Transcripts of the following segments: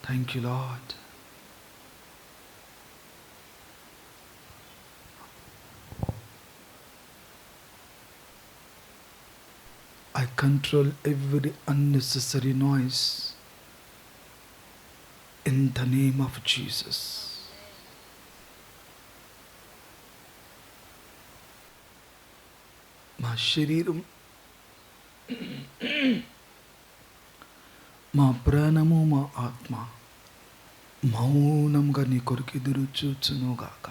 Thank you, Lord. I control every unnecessary noise in the name of Jesus. మా శరీరం, మా ప్రాణము, మా ఆత్మ మౌనంగా నీ కొరకు ఎదురు చూచునుగాక.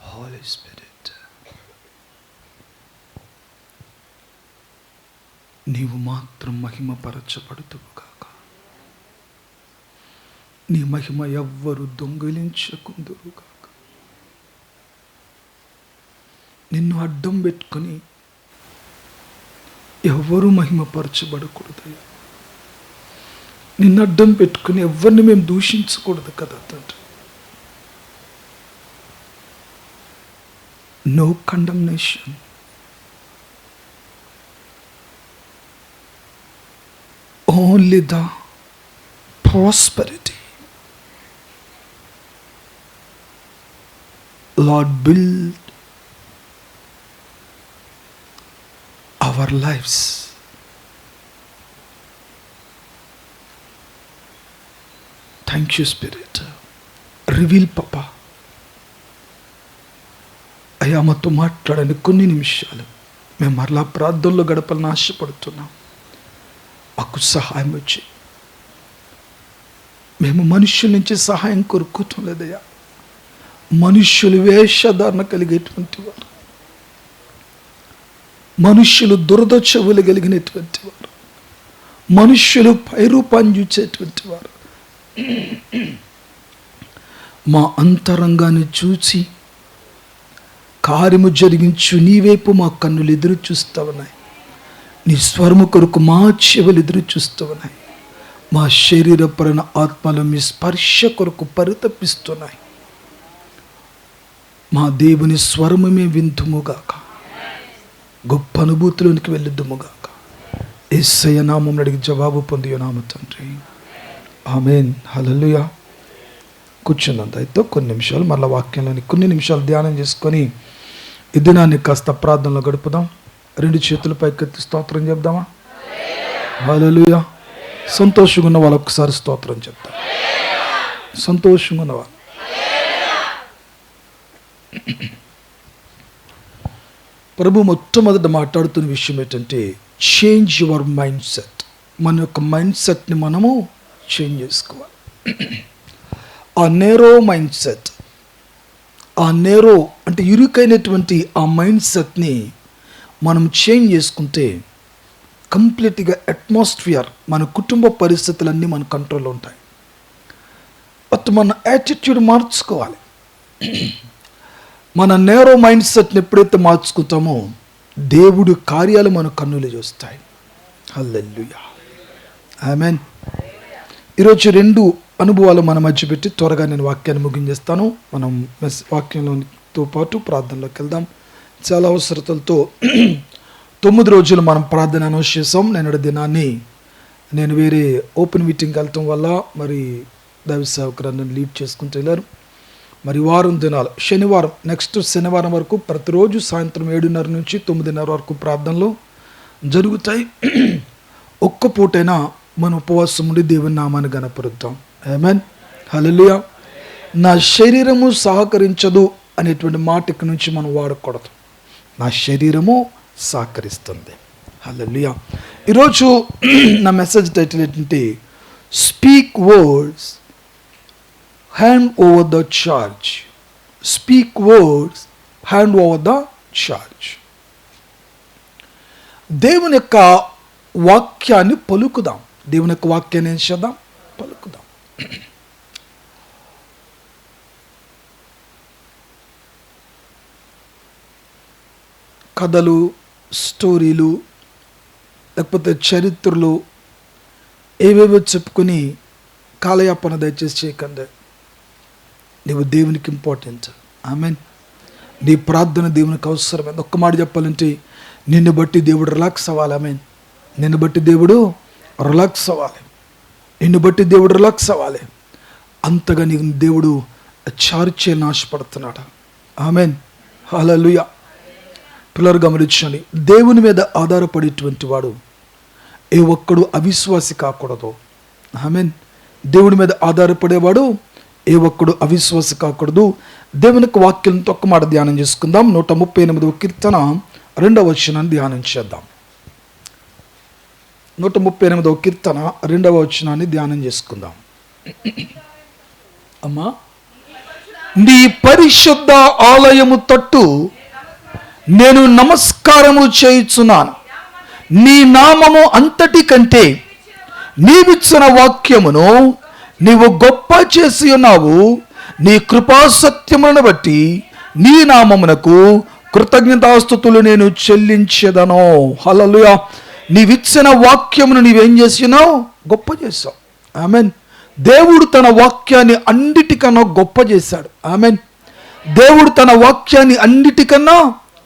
హోలీ స్పిరిట్, నీవు మాత్రం మహిమపరచబడుతువుగాక. నీ మహిమ ఎవ్వరు దొంగిలించకుందురుగాక. నిన్ను అడ్డం పెట్టుకొని ఎవ్వరూ మహిమపరచబడకూడదయ్యా. నిన్ను అడ్డం పెట్టుకుని ఎవరిని మేము దూషించకూడదు కదా తండ్రి. No condemnation, only the prosperity. Lord, build our lives. Thank you, Spirit. Reveal, Papa. అయ్యా, మాతో మాట్లాడని కొన్ని నిమిషాలు మేము మరలా ప్రార్థనలో గడపాలని ఆశపడుతున్నాం. మాకు సహాయం వచ్చి, మేము మనుష్యుల నుంచి సహాయం కోరుకోవటం లేదయ్యా. మనుష్యులు వేషధారణ కలిగేటువంటి వారు, మనుష్యులు దురద చెవులు కలిగినటువంటి వారు, మనుష్యులు పైరూపాన్ని చూచేటువంటి వారు, మా అంతరంగాన్ని చూచి కార్యము జరిగించు నీవైపు మా కన్నులు ఎదురు చూస్తూ ఉన్నాయి. నీ స్వరము కొరకు మా చెవులు ఎదురు చూస్తూ ఉన్నాయి. మా శరీరపరణ ఆత్మలు మీ స్పర్శ కొరకు పరితపిస్తున్నాయి. మా దేవుని స్వరము మేము విందుముగాక, గొప్ప అనుభూతిలోనికి వెళ్ళిద్దుముగాక. యేసయ్య నామం అడిగి జవాబు పొంది నామ తండ్రి, ఆమేన్. హల్లెలూయా. కూర్చున్నంత అయితే కొన్ని నిమిషాలు మళ్ళీ వాక్యంలోని కొన్ని నిమిషాలు ధ్యానం చేసుకొని ఈ దినాన్ని కాస్త ప్రార్థనలో గడుపుదాం. రెండు చేతుల పైకెత్తి స్తోత్రం చెప్దామా? హల్లెలూయా. సంతోషంగా ఉన్న వాళ్ళు ఒక్కసారి స్తోత్రం చెప్తాం. సంతోషంగా ఉన్నవాళ్ళు. ప్రభు మొట్టమొదట మాట్లాడుతున్న విషయం ఏంటంటే, చేంజ్ యువర్ మైండ్ సెట్. మన యొక్క మైండ్ సెట్ని మనము చేంజ్ చేసుకోవాలి. ఆ నేరో మైండ్ సెట్, ఆ నేరో అంటే ఇరుకైనటువంటి ఆ మైండ్ సెట్ని మనం చేంజ్ చేసుకుంటే కంప్లీట్గా అట్మాస్ఫియర్, మన కుటుంబ పరిస్థితులన్నీ మన కంట్రోల్లో ఉంటాయి. బట్ మన యాటిట్యూడ్ మార్చుకోవాలి. మన నేరో మైండ్ సెట్ని ఎప్పుడైతే మార్చుకుంటామో దేవుడి కార్యాలు మన కన్నులు చూస్తాయి. హల్లెలూయా, ఆమేన్. ఈరోజు రెండు అనుభవాలు మన మధ్య పెట్టి త్వరగా నేను వాక్యాన్ని ముగించేస్తాను. మనం వాక్యంతో పాటు ప్రార్థనలోకి వెళ్దాం. చాలా అవసరతలతో 9 రోజులు మనం ప్రార్థన అనౌన్స్ చేసాం. నేను దినాన్ని నేను వేరే ఓపెన్ మీటింగ్కి వెళ్ళటం వల్ల మరి దైవ సేవకురాన్ని లీడ్ చేసుకుంటూ వెళ్ళారు. మరి వారం దినాలు, శనివారం నెక్స్ట్ శనివారం వరకు ప్రతిరోజు సాయంత్రం 7:30 నుంచి 9:30 వరకు ప్రార్థనలు జరుగుతాయి. ఒక్క పూటైనా మన ఉపవాసం ఉండి దేవుని నామాన్ని గణపరుద్దాం. ఆమేన్, హల్లెలూయా. నా శరీరము సహకరించదు అనేటువంటి మాట ఇక్కడి నుంచి మనం వాడకూడదు. నా శరీరము సహకరిస్తుంది. హల్లెలూయా. ఈరోజు నా మెసేజ్ టైటిల్ ఏంటంటే, speak words hand over the charge. Speak words hand over the charge. దేవుని యొక్క వాక్యాన్ని పలుకుదాం. దేవుని యొక్క వాక్యాన్ని ఏం చేద్దాం? పలుకుదాం. కథలు, స్టోరీలు, లేకపోతే చరిత్రలు ఏవేవో చెప్పుకొని కాలయాపన దయచేసి చేయకండి. నీవు దేవునికి ఇంపార్టెంట్. ఆమేన్. నీ ప్రార్థన దేవునికి అవసరమైంది. ఒక్క మాట చెప్పాలంటే, నిన్ను బట్టి దేవుడు రిలాక్స్ అవ్వాలి. ఆమేన్. నిన్ను బట్టి దేవుడు రిలాక్స్ అవ్వాలి. నిన్ను బట్టి దేవుడు రిలాక్స్ అవ్వాలి. అంతగా నీకు దేవుడు చార్చేయాలని ఆశపడుతున్నాడు. ఆమెన్, హల్లెలూయా. పిల్లలు గమనించండి, దేవుని మీద ఆధారపడేటువంటి వాడు ఏ ఒక్కడు అవిశ్వాసి కాకూడదు. ఆమెన్. దేవుడి మీద ఆధారపడేవాడు ఏ ఒక్కడు అవిశ్వాసి కాకూడదు. దేవునికి వాక్యంతో ఒక్క మాట ధ్యానం చేసుకుందాం. 138వ కీర్తన 2వ వచనాన్ని ధ్యానం చేద్దాం. 138వ కీర్తన 2వ వచనాన్ని ధ్యానం చేసుకుందాం. అమ్మా, నీ పరిశుద్ధ ఆలయము తట్టు నేను నమస్కారము చేయుచున్నాను. నీ నామము అంతటి కంటే నీవిచ్చిన వాక్యమును నీవు గొప్ప చేసి ఉన్నావు. నీ కృపాసత్యములను బట్టి నీ నామమునకు కృతజ్ఞతాస్తుతులు నేను చెల్లించెదను. హల్లెలూయా. నీవిచ్చిన వాక్యమును నీవేం చేసినావు? గొప్ప చేసావు. ఆమెన్. దేవుడు తన వాక్యాన్ని అన్నిటికన్నా గొప్ప చేశాడు. ఆమెన్. దేవుడు తన వాక్యాన్ని అన్నిటికన్నా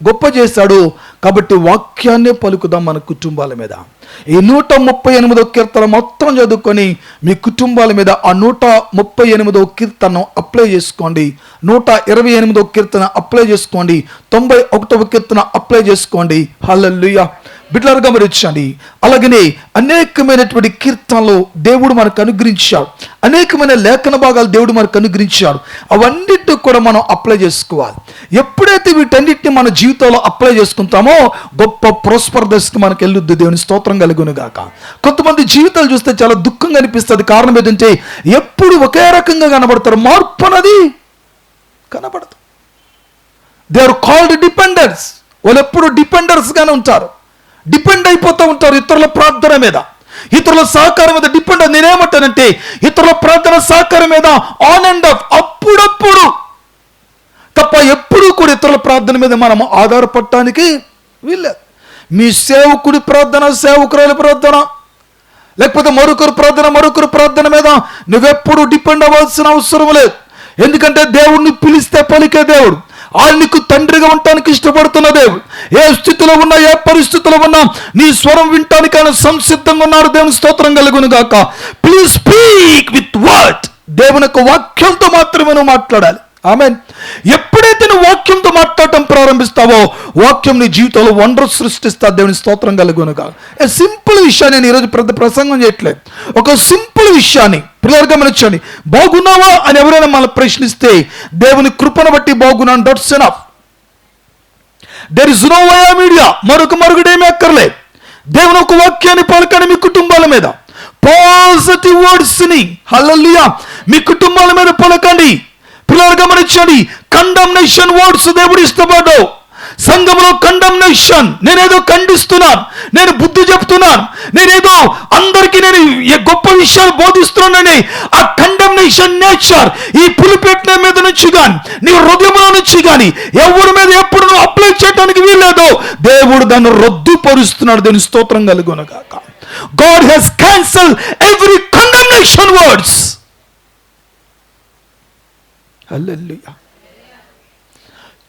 గొప్ప చేశాడు. కాబట్టి వాక్యాన్నే పలుకుదాం మన కుటుంబాల మీద. ఈ 138వ కీర్తన మొత్తం చదువుకొని మీ కుటుంబాల మీద ఆ 138వ కీర్తనను అప్లై చేసుకోండి. 128వ కీర్తన అప్లై చేసుకోండి. 91వ కీర్తన అప్లై చేసుకోండి. హల్లెలూయా. బిడ్డలారా గమనించండి. అలాగనే అనేకమైనటువంటి కీర్తనలు దేవుడు మనకు అనుగ్రహించాడు. అనేకమైన లేఖన భాగాలు దేవుడు మనకు అనుగ్రహించాడు. అవన్నిటిని కూడా మనం అప్లై చేసుకోవాలి. ఎప్పుడైతే వీటన్నిటిని మన జీవితంలో అప్లై చేసుకుంటామో గొప్ప ప్రోస్పర్ దశకి మనకు వెళ్ళొద్దు. దేవుని స్తోత్రం కలుగును గాక. కొంతమంది జీవితాలు చూస్తే చాలా దుఃఖంగా అనిపిస్తుంది. కారణం ఏంటంటే ఎప్పుడు ఒకే రకంగా కనబడతారు, మార్పు అనేది కనబడదు. They are called dependers. వాళ్ళు ఎప్పుడు డిపెండర్స్గానే ఉంటారు, డిపెండ్ అయిపోతూ ఉంటారు ఇతరుల ప్రార్థన మీద, ఇతరుల సహకారం మీద డిపెండ్. నేనేమంటానంటే ఇతరుల ప్రార్థన సహకారం మీద ఆన్ అండ్ ఆఫ్, అప్పుడప్పుడు తప్ప ఎప్పుడూ కూడా ఇతరుల ప్రార్థన మీద మనం ఆధారపడటానికి వీల్లేదు. మీ సేవకుడి ప్రార్థన, సేవకురాలి ప్రార్థన, లేకపోతే మరొకరు ప్రార్థన మీద నువ్వెప్పుడు డిపెండ్ అవ్వాల్సిన అవసరం లేదు. ఎందుకంటే దేవుడిని పిలిస్తే పలికే దేవుడు, ఆయనకు తండ్రిగా ఉండటానికి ఇష్టపడుతున్న దేవుడు. ఏ స్థితిలో ఉన్నా, ఏ పరిస్థితిలో ఉన్నా నీ స్వరం వినటానికి ఆయన సంసిద్ధంగా ఉన్నారు. దేవుని స్తోత్రం కలుగును గాక. Please speak with word. దేవుని యొక్క వాక్యంతో మాత్రమే నువ్వు మాట్లాడాలి. ఆమెన్. ఎప్పుడైతే నువ్వు వాక్యంతో మాట్లాడటం ప్రారంభిస్తావో వాక్యం నీ జీవితంలో వండర్ సృష్టిస్తా. దేవుని స్తోత్రం కలుగును గాక. సింపుల్ విషయాన్ని నేను ఈరోజు పెద్ద ప్రసంగం చేయట్లేదు. ఒక సింపుల్ విషయాన్ని పిల్లలు గమనించండి. బాగున్నావా అని ఎవరైనా మనం ప్రశ్నిస్తే దేవుని కృపను బట్టి బాగున్నాను, that's enough. There is no via media. మరొకడేమీ అక్కర్లేదు. దేవుని ఒక వాక్యాన్ని పలకండి మీ కుటుంబాల మీద. పాజిటివ్ వర్డ్స్ ని హల్లెలూయా మీ కుటుంబాల మీద పలకండి. పిల్లలు గమనించండి. కండమ్నేషన్ వర్డ్స్ దేవుడు ఇష్టపడ్డు. సంఘంలో కండమ్నేషన్, నేనేదో ఖండిస్తున్నాను, నేను బుద్ధి చెప్తున్నాను, నేనేదో అందరికీ నేను గొప్ప విషయాలు బోధిస్తున్నానని ఆ కండమ్నేషన్ నేచర్ ఈ పులిపెట్టిన మీద నుంచి కానీ నీ హృదయంలో నుంచి కానీ ఎవరి మీద ఎప్పుడు నువ్వు అప్లై చేయడానికి వీల్లేదు. దేవుడు దాన్ని రద్దుపరుస్తున్నాడు. దాని స్తోత్రం కలుగును గాక. God has cancelled every condemnation words. Hallelujah.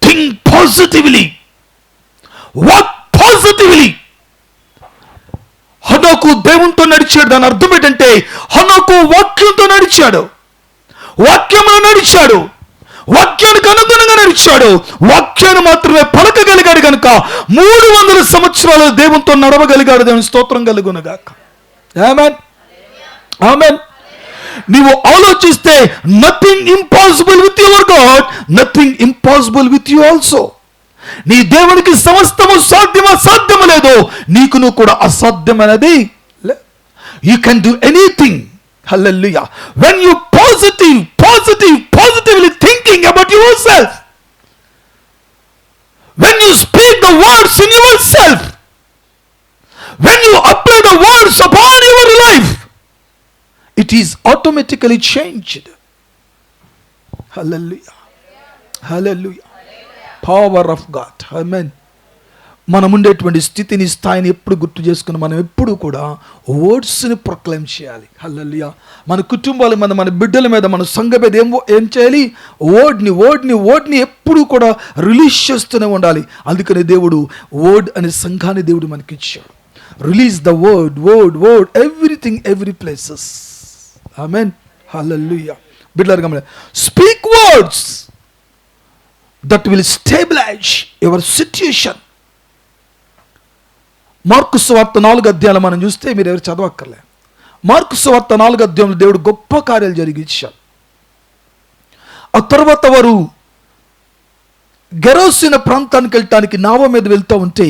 Think positively. Walk positively. హనోకు దేవునితో నడిచాడు. దాని అర్థం ఏంటంటే హనోకు వాక్యంతో నడిచాడు, వాక్యంలో నడిచాడు, వాక్యానికి అనుగుణంగా నడిచాడు. వాక్యాన్ని మాత్రమే పలకగలిగాడు కనుక 300 సంవత్సరాలు దేవునితో నడవగలిగాడు. దేవుని స్తోత్రం కలుగును గాక. ఆమేన్, ఆమేన్. నీవు ఆలోచిస్తే nothing impossible with your God, nothing impossible with you also. నీ దేవునికి సమస్తము సాధ్యము లేదో నీకు నువ్వు కూడా అసాధ్యమైనది. You can do anything. Hallelujah. When you positively thinking about yourself, when you speak the words in yourself, when you apply the words upon your life, it is automatically changed. Hallelujah. Hallelujah. Power of God. Amen. మనం ఉండేటువంటి స్థితిని, స్థాయిని ఎప్పుడు గుర్తు చేసుకుని మనం ఎప్పుడు కూడా వర్డ్స్ని ప్రొక్లైమ్ చేయాలి. హల్లెలూయా. మన కుటుంబాల మీద, మన బిడ్డల మీద, మన సంఘ మీద ఏం చేయాలి? వర్డ్ని ఎప్పుడు కూడా రిలీజ్ చేస్తూనే ఉండాలి. అందుకని దేవుడు వర్డ్ అనే సంఘాన్ని దేవుడు మనకి ఇచ్చాడు. Release the word everything, every places. Amen. Hallelujah. బిడ్డలారా గమనించండి. Speak words that will stabilize your situation. Mark సువార్త 4 అధ్యాయాలు మనం చూస్తే మీరు ఎవరు చదవక్కర్లే. మార్కు సువార్త 4 అధ్యాయంలో దేవుడు గొప్ప కార్యాలు జరిగించాడు. ఆ తర్వాత వారు గెరోసిన ప్రాంతానికి వెళ్ళటానికి నావ మీద వెళ్తూ ఉంటే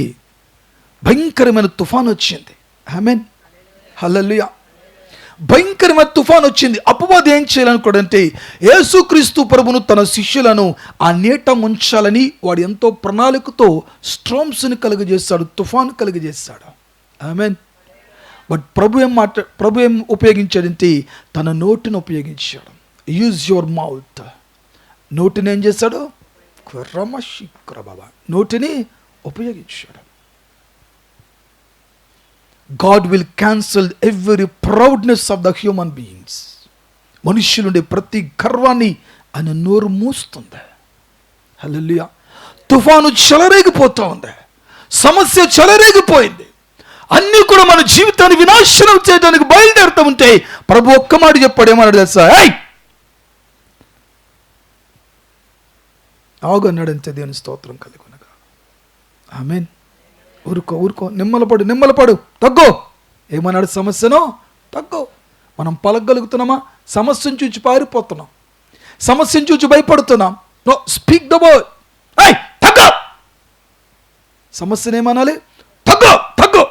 భయంకరమైన తుఫాన్ వచ్చింది. ఆమేన్. హల్లెలూయా. భయంకరమైన తుఫాన్ వచ్చింది. అపవాది ఏం చేయాలనుకోడంటే యేసుక్రీస్తు ప్రభును తన శిష్యులను ఆ నీట ముంచాలని వాడు ఎంతో ప్రణాళికతో స్ట్రోమ్స్ని కలుగజేస్తాడు, తుఫాను కలుగజేస్తాడు. ఆమేన్. బట్ ప్రభు ఏం ఉపయోగించాడంటే తన నోటిని ఉపయోగించాడు. Use your mouth. నోటిని ఏం చేశాడు? నోటిని ఉపయోగించాడు. God will cancel every proudness of the human beings. మనుష్యులుండే ప్రతి గర్వాన్ని ఆయన నోరు మూస్తుంది. హల్లెలూయా. తుఫాను చెలరేగిపోతా ఉంది, సమస్య చెలరేగిపోయింది, అన్నీ కూడా మన జీవితాన్ని వినాశనం చేయడానికి బయలుదేరుతూ ఉంటే ప్రభు ఒక్క మాట చెప్పాడు. ఏమన్నాడు తెలుసా? ఆగు అన్నాడంతే. దేవుని స్తోత్రం కలుగునగా. ఆమేన్. ఊరుకో, నిమ్మలపడు, తగ్గో. ఏమన్నాడు? సమస్యను తగ్గో. మనం పలకగలుగుతున్నామా? సమస్యను చూచి పారిపోతున్నాం, సమస్యను చూచి భయపడుతున్నాం. No, speak the word. తగ్గో. సమస్యను ఏమనాలి? తగ్గో.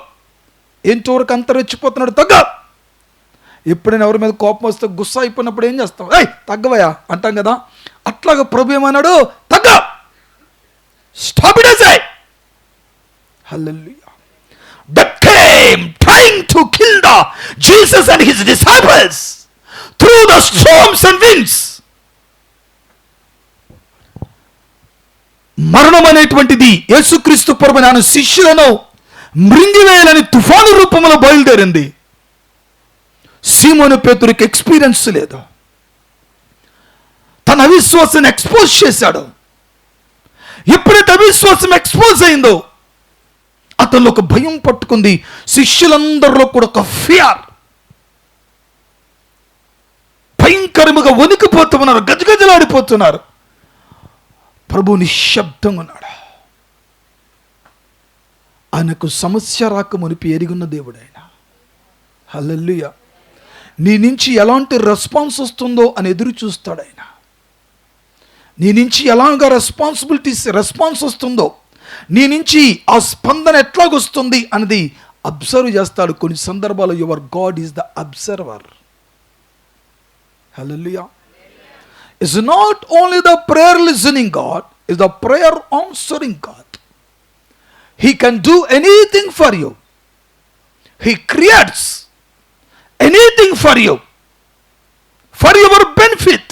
ఏంటో వరకు అంత రెచ్చిపోతున్నాడు, తగ్గో. ఎప్పుడైనా ఎవరి మీద కోపం వస్తే గుస్సా అయిపోయినప్పుడు ఏం చేస్తాం? తగ్గవయా అంటాం కదా. అట్లాగా ప్రభు ఏమన్నాడు? తగ్గో. Stop it. Say Hallelujah. That came trying to kill Jesus and his disciples through the storms and winds. మరణం అనేటువంటిది యేసుక్రీస్తు ప్రభువు ఆయన శిష్యులను మృంగివేయాలని తుఫాను రూపంలో బయలుదేరింది. సీమోను పేతురుకి ఎక్స్పీరియన్స్ లేదు. తన అవిశ్వాసాన్ని ఎక్స్పోజ్ చేశాడు. ఎప్పుడైతే అవిశ్వాసం ఎక్స్పోజ్ అయిందో అతనిలో ఒక భయం పట్టుకుంది. శిష్యులందరిలో కూడా ఒక ఫియర్, భయంకరముగా వణికిపోతున్నారు, గజగజలాడిపోతున్నారు. ప్రభు నిశ్శబ్దంగా ఉన్నాడు. ఆయనకు సమస్య రాక మునిపి ఎరిగున్న దేవుడు ఆయన. హల్లెలూయా. నీ నుంచి ఎలాంటి రెస్పాన్స్ వస్తుందో అని ఎదురు చూస్తాడు ఆయన. నీ నుంచి ఎలాగా రెస్పాన్స్ వస్తుందో, నీ నుంచి ఆ స్పందన ఎట్లాగొస్తుంది అన్నది అబ్జర్వ్ చేస్తాడు. కొన్ని సందర్భాల్లో your God is the observer. Hallelujah. Is not only the prayer listening God, is the prayer answering God. He can do anything for you. He creates anything for you, for your benefit,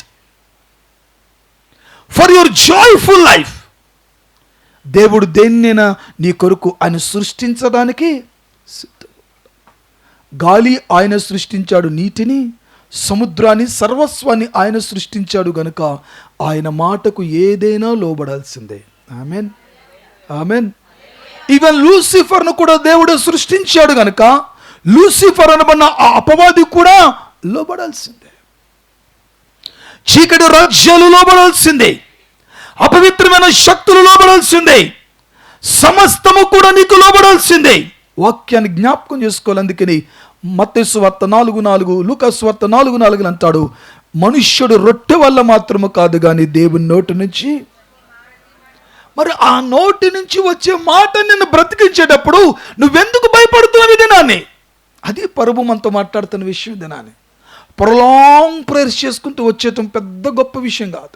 for your joyful life. దేవుడు దేన్నైనా నీ కొరకు ఆయన సృష్టించడానికి గాలి ఆయన సృష్టించాడు, నీటిని, సముద్రాన్ని, సర్వస్వాన్ని ఆయన సృష్టించాడు గనుక ఆయన మాటకు ఏదైనా లోబడాల్సిందే. ఆమెన్. ఆమెన్. ఈవెన్ లూసిఫర్ను కూడా దేవుడు సృష్టించాడు గనుక లూసిఫర్ అనబడిన ఆ అపవాది కూడా లోబడాల్సిందే. చీకటి రాజ్యాలు లోబడాల్సిందే, అపవిత్రమైన శక్తులు లోబడాల్సిందే, సమస్తము కూడా నీకు లోబడాల్సిందే. వాక్యాన్ని జ్ఞాపకం చేసుకోవాలి. అందుకని మత్తయి సువార్త 4:4, లూకా సువార్త 4:4 అంటాడు, మనుష్యుడు రొట్టె వల్ల మాత్రము కాదు కానీ దేవుని నోటి నుంచి. మరి ఆ నోటి నుంచి వచ్చే మాట నిన్ను బ్రతికించేటప్పుడు నువ్వెందుకు భయపడుతున్నావు? దినాన్ని అది ప్రభు మనతో మాట్లాడుతున్న విషయం. దినాన్ని ప్రొలాంగ్ ప్రేయర్స్ చేసుకుంటూ వచ్చేయటం పెద్ద గొప్ప విషయం కాదు.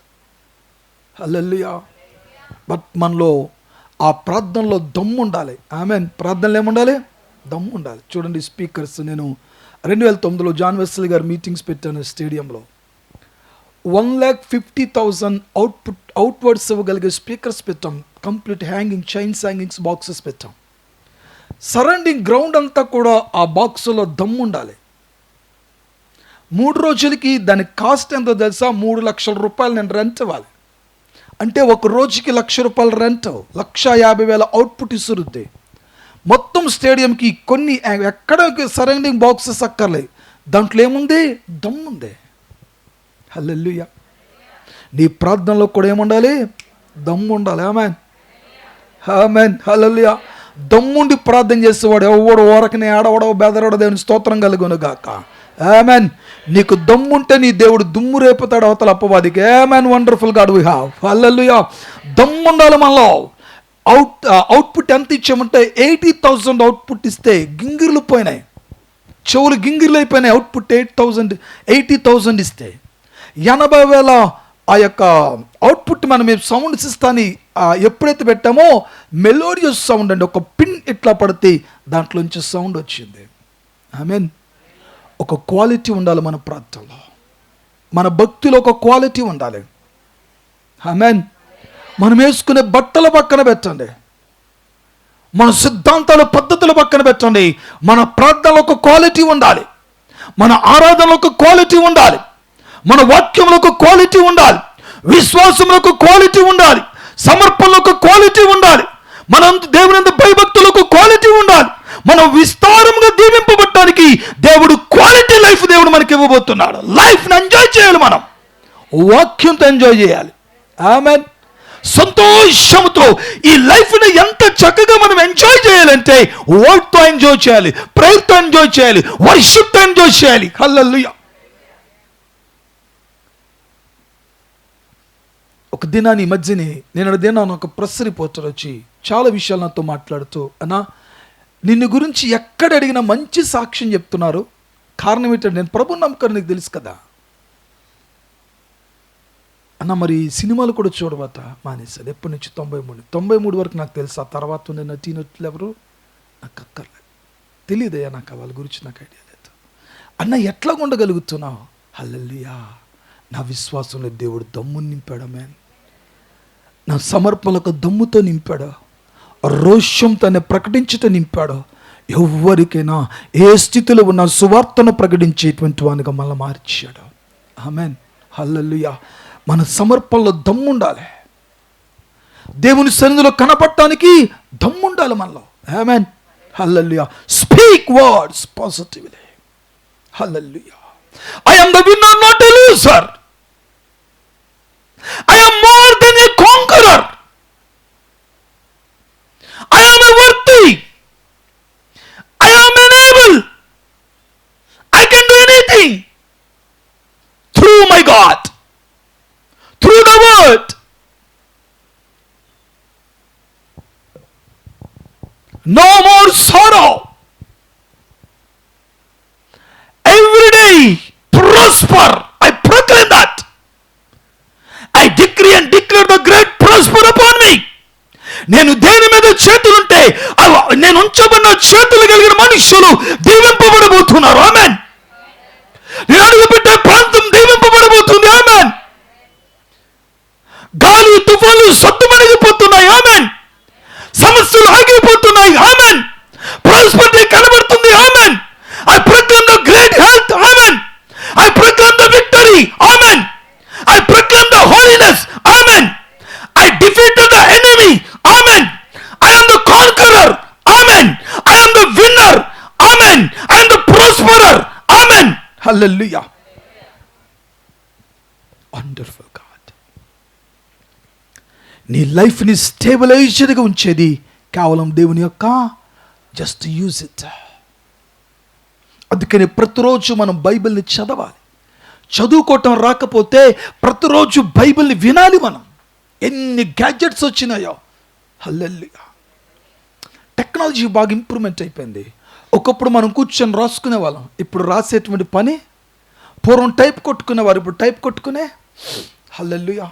హల్లెలూయా. బట్ మనలో ఆ ప్రార్థనలో దమ్ము ఉండాలి. ఆమెన్. ప్రార్థనలో ఏముండాలి? దమ్ము ఉండాలి. చూడండి, స్పీకర్స్ నేను 2009లో జాన్ వెస్లీ గారు మీటింగ్స్ పెట్టాను స్టేడియంలో. 1,50,000 అవుట్వర్డ్స్ ఇవ్వగలిగే స్పీకర్స్ పెట్టాం. కంప్లీట్ చైన్స్ హ్యాంగింగ్స్ బాక్సెస్ పెట్టాం. సరౌండింగ్ గ్రౌండ్ అంతా కూడా ఆ బాక్సులో దమ్ము ఉండాలి. 3 రోజులకి దాని కాస్ట్ ఎంతో తెలుసా? 3 లక్షల రూపాయలు నేను రెంట్ ఇవ్వాలి. అంటే ఒక రోజుకి ₹1,00,000 రెంట్, 1,50,000 అవుట్పుట్ ఇస్తురుద్ది. మొత్తం స్టేడియంకి కొన్ని ఎక్కడ సరౌండింగ్ బాక్సెస్ అక్కర్లేదు, దాంట్లో ఏముంది? దమ్ముంది. హల్లెలూయా. నీ ప్రార్థనలో కూడా ఏముండాలి? దమ్ము ఉండాలి. ఆమేన్, ఆమేన్, హల్లెలూయా. దమ్ముండి ప్రార్థన చేసేవాడు ఎవడు ఓరకనే ఆడవడవ బెదరవడ దేవుని స్తోత్రం కలుగును గాక. ఆమేన్. నీకు దమ్ముంటే నీ దేవుడు దుమ్ము రేపుతాడు అవతల అపవాదికి. Amen. Wonderful God we have. Hallelujah. దమ్ము ఉండాలి మనలో. అవుట్పుట్ ఎంత ఇచ్చామంటే 80,000 అవుట్పుట్ ఇస్తే గింగిర్లు పోయినాయి, చెవులు గింగిర్లు అయిపోయినాయి. అవుట్పుట్ 80,000 ఇస్తే 80,000 ఆ యొక్క అవుట్పుట్ మనం సౌండ్ సిస్టాన్ని ఎప్పుడైతే పెట్టామో మెలోడియస్ సౌండ్ అండి. ఒక పిన్ ఇట్లా పడితే దాంట్లోంచి సౌండ్ వచ్చింది. ఆమేన్. ఒక క్వాలిటీ ఉండాలి మన ప్రాంతంలో, మన భక్తిలో ఒక క్వాలిటీ ఉండాలి. ఆమేన్. మనం వేసుకునే బట్టల పక్కన పెట్టండి, మన సిద్ధాంతాల పద్ధతుల పక్కన పెట్టండి, మన ప్రార్థనలో ఒక క్వాలిటీ ఉండాలి, మన ఆరాధనలో ఒక క్వాలిటీ ఉండాలి, మన వాక్యంలో ఒక క్వాలిటీ ఉండాలి, విశ్వాసంలో ఒక క్వాలిటీ ఉండాలి, సమర్పణలో ఒక క్వాలిటీ ఉండాలి, మనం దేవుని భయభక్తులు ఒక క్వాలిటీ ఉండాలి. మనం విస్తారంగా దీవింపబడటానికి దేవుడు క్వాలిటీ లైఫ్ దేవుడు మనకి ఇవ్వబోతున్నాడు. లైఫ్ని ఎంజాయ్ చేయాలి, మనం వాక్యంతో ఎంజాయ్ చేయాలి. ఆమేన్. సంతోషంతో ఈ లైఫ్ని ఎంత చక్కగా మనం ఎంజాయ్ చేయాలంటే వర్డ్తో ఎంజాయ్ చేయాలి, ప్రేయర్తో ఎంజాయ్ చేయాలి, వర్షిప్తో ఎంజాయ్ చేయాలి. హల్లెలూయా. ఒక దినాన్ని ఈ మధ్యని నేను దినాన్ని ఒక ప్రెస్ రిపోర్టర్ వచ్చి చాలా విషయాలు నాతో మాట్లాడుతూ, అన్నా నిన్ను గురించి ఎక్కడ అడిగినా మంచి సాక్ష్యం చెప్తున్నారు, కారణం ఏంటంటే నేను ప్రభు నమ్మకం, నీకు తెలుసు కదా అన్న. మరి సినిమాలు కూడా చూడబోతా మానేసాడు. ఎప్పటి నుంచి 93 వరకు నాకు తెలుసు. ఆ తర్వాత ఉన్న నటీనటులు ఎవరు నాకు అక్కర్లేదు, తెలియదయ్యా నాకు, వాళ్ళ గురించి నాకు ఐడియా లేదు. అన్న ఎట్లా ఉండగలుగుతున్నావు? హల్లెలూయా. నా విశ్వాసంలో దేవుడు దమ్ము నింపాడు. మ్యాన్, నా సమర్పణలకు దమ్ముతో నింపాడు, రోషంతో ప్రకటించుతో నింపాడు. ఎవరికైనా ఏ స్థితిలో ఉన్న సువార్తను ప్రకటించేటువంటి వానిగా మళ్ళీ మార్చాడు. ఆమేన్, హల్లెలూయా. మన సమర్పణలో దమ్ము ఉండాలి, దేవుని సన్నిధిలో కనపడటానికి దమ్ము ఉండాలి మనలో. Amen, hallelujah. Speak words positively. Hallelujah. I am the winner, not a loser. I am more than a conqueror. I am a worthy. I am enabled. I can do anything through my God, through the word. No more sorrow. Every day prosper. I proclaim that. I decree and declare the great prosper upon me. నేను దేని మీద చేతులుంటే నేను ఉంచబడిన చేతులు కలిగిన మనుషులు దీవింపబడబోతున్నారు. ఆమేన్. నేను అడుగుపెట్టే ప్రాంతం దీవింపబడబోతుంది. ఆమేన్. గాలి తుఫాన్లు సద్దుమణిగిపోతున్నాయి. ఆమేన్. సమస్యలు ఆగిపోతున్నాయి. ఆమేన్. ప్రాస్పరిటీ కనబడుతుంది. ఆమేన్. I proclaim the great health. Amen. I proclaim the victory. Amen. I proclaim the holiness. Amen. I defeated the enemy. Amen. I am the conqueror. Amen. I am the winner. Amen. I am the prosperer. Amen. Hallelujah. Wonderful God. నీ లైఫ్ని స్టేబిలైజ్డ్గా ఉంచేది కేవలం దేవుని యొక్క just use it. అందుకని ప్రతిరోజు మనం బైబిల్ని చదవాలి. చదువుకోవటం రాకపోతే ప్రతిరోజు బైబిల్ని వినాలి. మనం ఎన్ని గ్యాడ్జెట్స్ వచ్చినాయో. హల్లెలూయా. టెక్నాలజీ బాగా ఇంప్రూవ్మెంట్ అయిపోయింది. ఒకప్పుడు మనం కూర్చొని రాసుకునే వాళ్ళం, ఇప్పుడు రాసేటువంటి పని. పూర్వం టైప్ కొట్టుకునేవారు, ఇప్పుడు టైప్ కొట్టుకునే. హల్లెలూయా.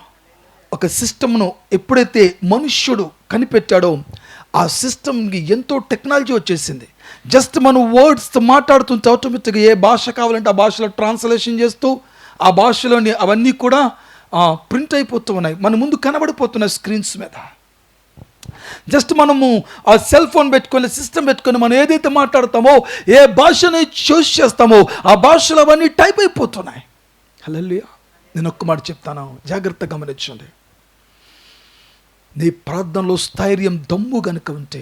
ఒక సిస్టమ్ను ఎప్పుడైతే మనుష్యుడు కనిపెట్టాడో ఆ సిస్టమ్కి ఎంతో టెక్నాలజీ వచ్చేసింది. జస్ట్ మనం వర్డ్స్ మాట్లాడుతుంటే ఆటోమేటిక్గా ఏ భాష కావాలంటే ఆ భాషలో ట్రాన్స్లేషన్ చేస్తూ ఆ భాషలోని అవన్నీ కూడా ప్రింట్ అయిపోతూ ఉన్నాయి, మన ముందు కనబడిపోతున్నాయి స్క్రీన్స్ మీద. జస్ట్ మనము ఆ సెల్ ఫోన్ పెట్టుకొని సిస్టమ్ పెట్టుకొని మనం ఏదైతే మాట్లాడతామో ఏ భాషని చూస్ చేస్తామో ఆ భాషలు అవన్నీ టైప్ అయిపోతున్నాయి. హల్లెలూయా. నేను ఒక్క మాట చెప్తాను, జాగ్రత్తగా గమనించండి. నీ ప్రార్థనలో స్థైర్యం దమ్ము గనుక ఉంటే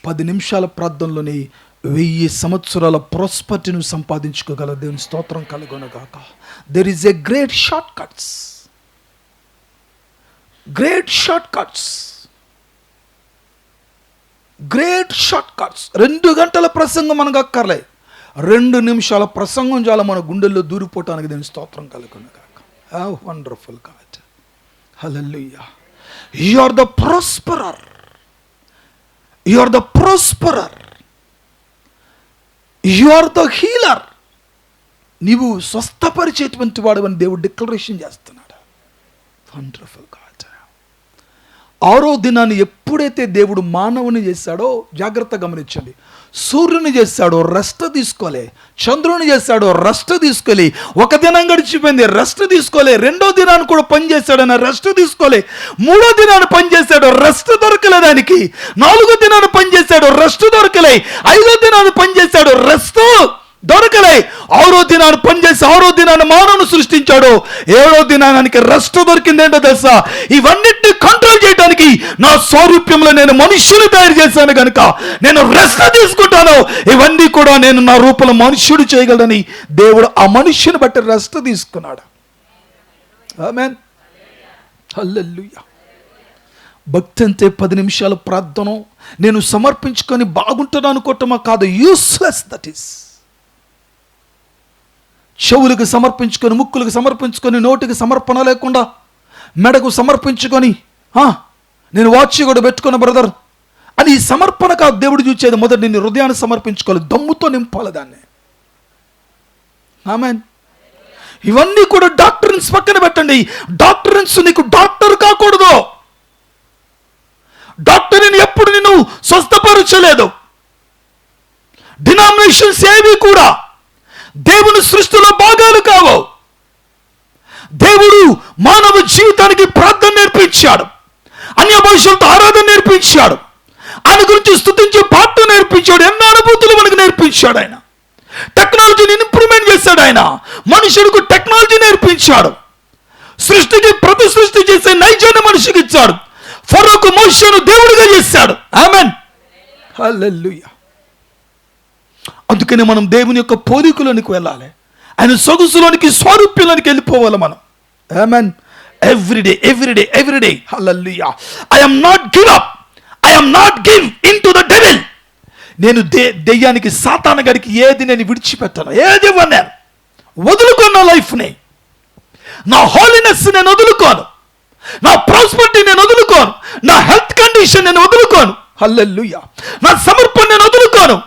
10 నిమిషాల ప్రార్థనలోని 1000 సంవత్సరాల ప్రాస్పర్టీని సంపాదించుకోగల దేవుని స్తోత్రం కలుగునగాక. There is a great short cuts, great short cuts, great short cuts. 2 గంటల ప్రసంగం మనకు అక్కర్లే, 2 నిమిషాల ప్రసంగం చాలా మన గుండెల్లో దూరిపోవటానికి దేవుని స్తోత్రం కలుగునగాక. How wonderful God, hallelujah. You are the prosperer, you are the prosperer, you are the healer. నీవు స్వస్థపరిచేటువంటి వాడు అని దేవుడు డిక్లరేషన్ చేస్తున్నాడు. Wonderful God. 6వ దినాన్ని ఎప్పుడైతే దేవుడు మానవుని చేశాడో, జాగ్రత్త గమనించండి, సూర్యుని చేశాడో రెస్ట్ తీసుకోలే, చంద్రుని చేశాడో రెస్ట్ తీసుకోలే. 1 దినం గడిచిపోయింది, రెస్ట్ తీసుకోలే. 2వ దినాన్ని కూడా పని చేశాడని రెస్ట్ తీసుకోలే. 3వ దినాన్ని పని చేశాడో రెస్ట్ దొరకలే దానికి. 4వ దినాన్ని పని చేశాడో రెస్ట్ దొరకలే. 5వ దినాన్ని పని చేశాడో రెస్ట్ దొరకలే. 6వ దినాన్ని పనిచేసి 6వ దినాన్ని మానవుని సృష్టించాడు. 7వ దినానికి రెస్ట్ దొరికింది. ఏంటో తెలుసా? ఇవన్నిటిని కంట్రోల్ చేయడానికి నా స్వరూప్యంలో నేను మనుష్యుని తయారు చేశాను కనుక నేను రెస్ట్ తీసుకుంటాను. ఇవన్నీ కూడా నేను నా రూపంలో మనుష్యుడు చేయగలడని దేవుడు ఆ మనుష్యుని బట్టి రెస్ట్ తీసుకున్నాడు. ఆమేన్, హల్లెలూయా. భక్తి అంటే 10 నిమిషాల ప్రార్థన నేను సమర్పించుకొని బాగుంటాను అనుకోవటమా? కాదు, యూస్లెస్ దట్ ఈస్. చెవులకు సమర్పించుకొని, ముక్కులకు సమర్పించుకొని, నోటికి సమర్పణ లేకుండా, మెడకు సమర్పించుకొని, నేను వాచ్ కూడా పెట్టుకున్న బ్రదర్ అని ఈ సమర్పణ కాదు దేవుడు చూచేది. మొదటి నిన్ను హృదయాన్ని సమర్పించుకోవాలి, దమ్ముతో నింపాలి దాన్ని. ఆమేన్. ఇవన్నీ కూడా డాక్టర్స్ పక్కన పెట్టండి. డాక్టర్స్ నీకు డాక్టర్ కాకూడదు. డాక్టర్ని ఎప్పుడు నిన్ను స్వస్థపరచలేదు. డినామినేషన్స్ ఏవి కూడా దేవుని సృష్టిలో భాగాలు కావు. దేవుడు మానవ జీవితానికి ప్రార్థన నేర్పించాడు, అన్య భాషలతో ఆరాధన నేర్పించాడు, ఆయన గురించి స్తుతించే పాట నేర్పించాడు, ఎన్నో అనుభూతులు మనకు నేర్పించాడు. ఆయన టెక్నాలజీని ఇంప్రూవ్మెంట్ చేశాడు. ఆయన మనుషులకు టెక్నాలజీ నేర్పించాడు. సృష్టికి ప్రతి సృష్టి చేసే నైజాన్ని మనిషికి ఇచ్చాడు. ఫరోకు మోషేను దేవుడిగా చేశాడు. ఆమేన్, హల్లెలూయా. అందుకని మనం దేవుని యొక్క పోలికలోనికి వెళ్ళాలి, ఆయన సొగసులోనికి, స్వరూప్యంలోనికి వెళ్ళిపోవాలి మనం. Amen. Everyday everyday everyday, hallelujah. I am not give up, I am not give in to the devil. నేను దెయ్యానికి, సాతాను గారికి ఏది నేను విడిచిపెట్టాను, ఏది ఇవ్వను. వదులుకోను లైఫ్ని, నా హోలీనెస్ నేను వదులుకోను, నా ప్రాస్పరిటీ నేను వదులుకోను, నా హెల్త్ కండిషన్ నేను వదులుకోను. హల్లెలూయా. నా సమర్పణ నేను వదులుకోను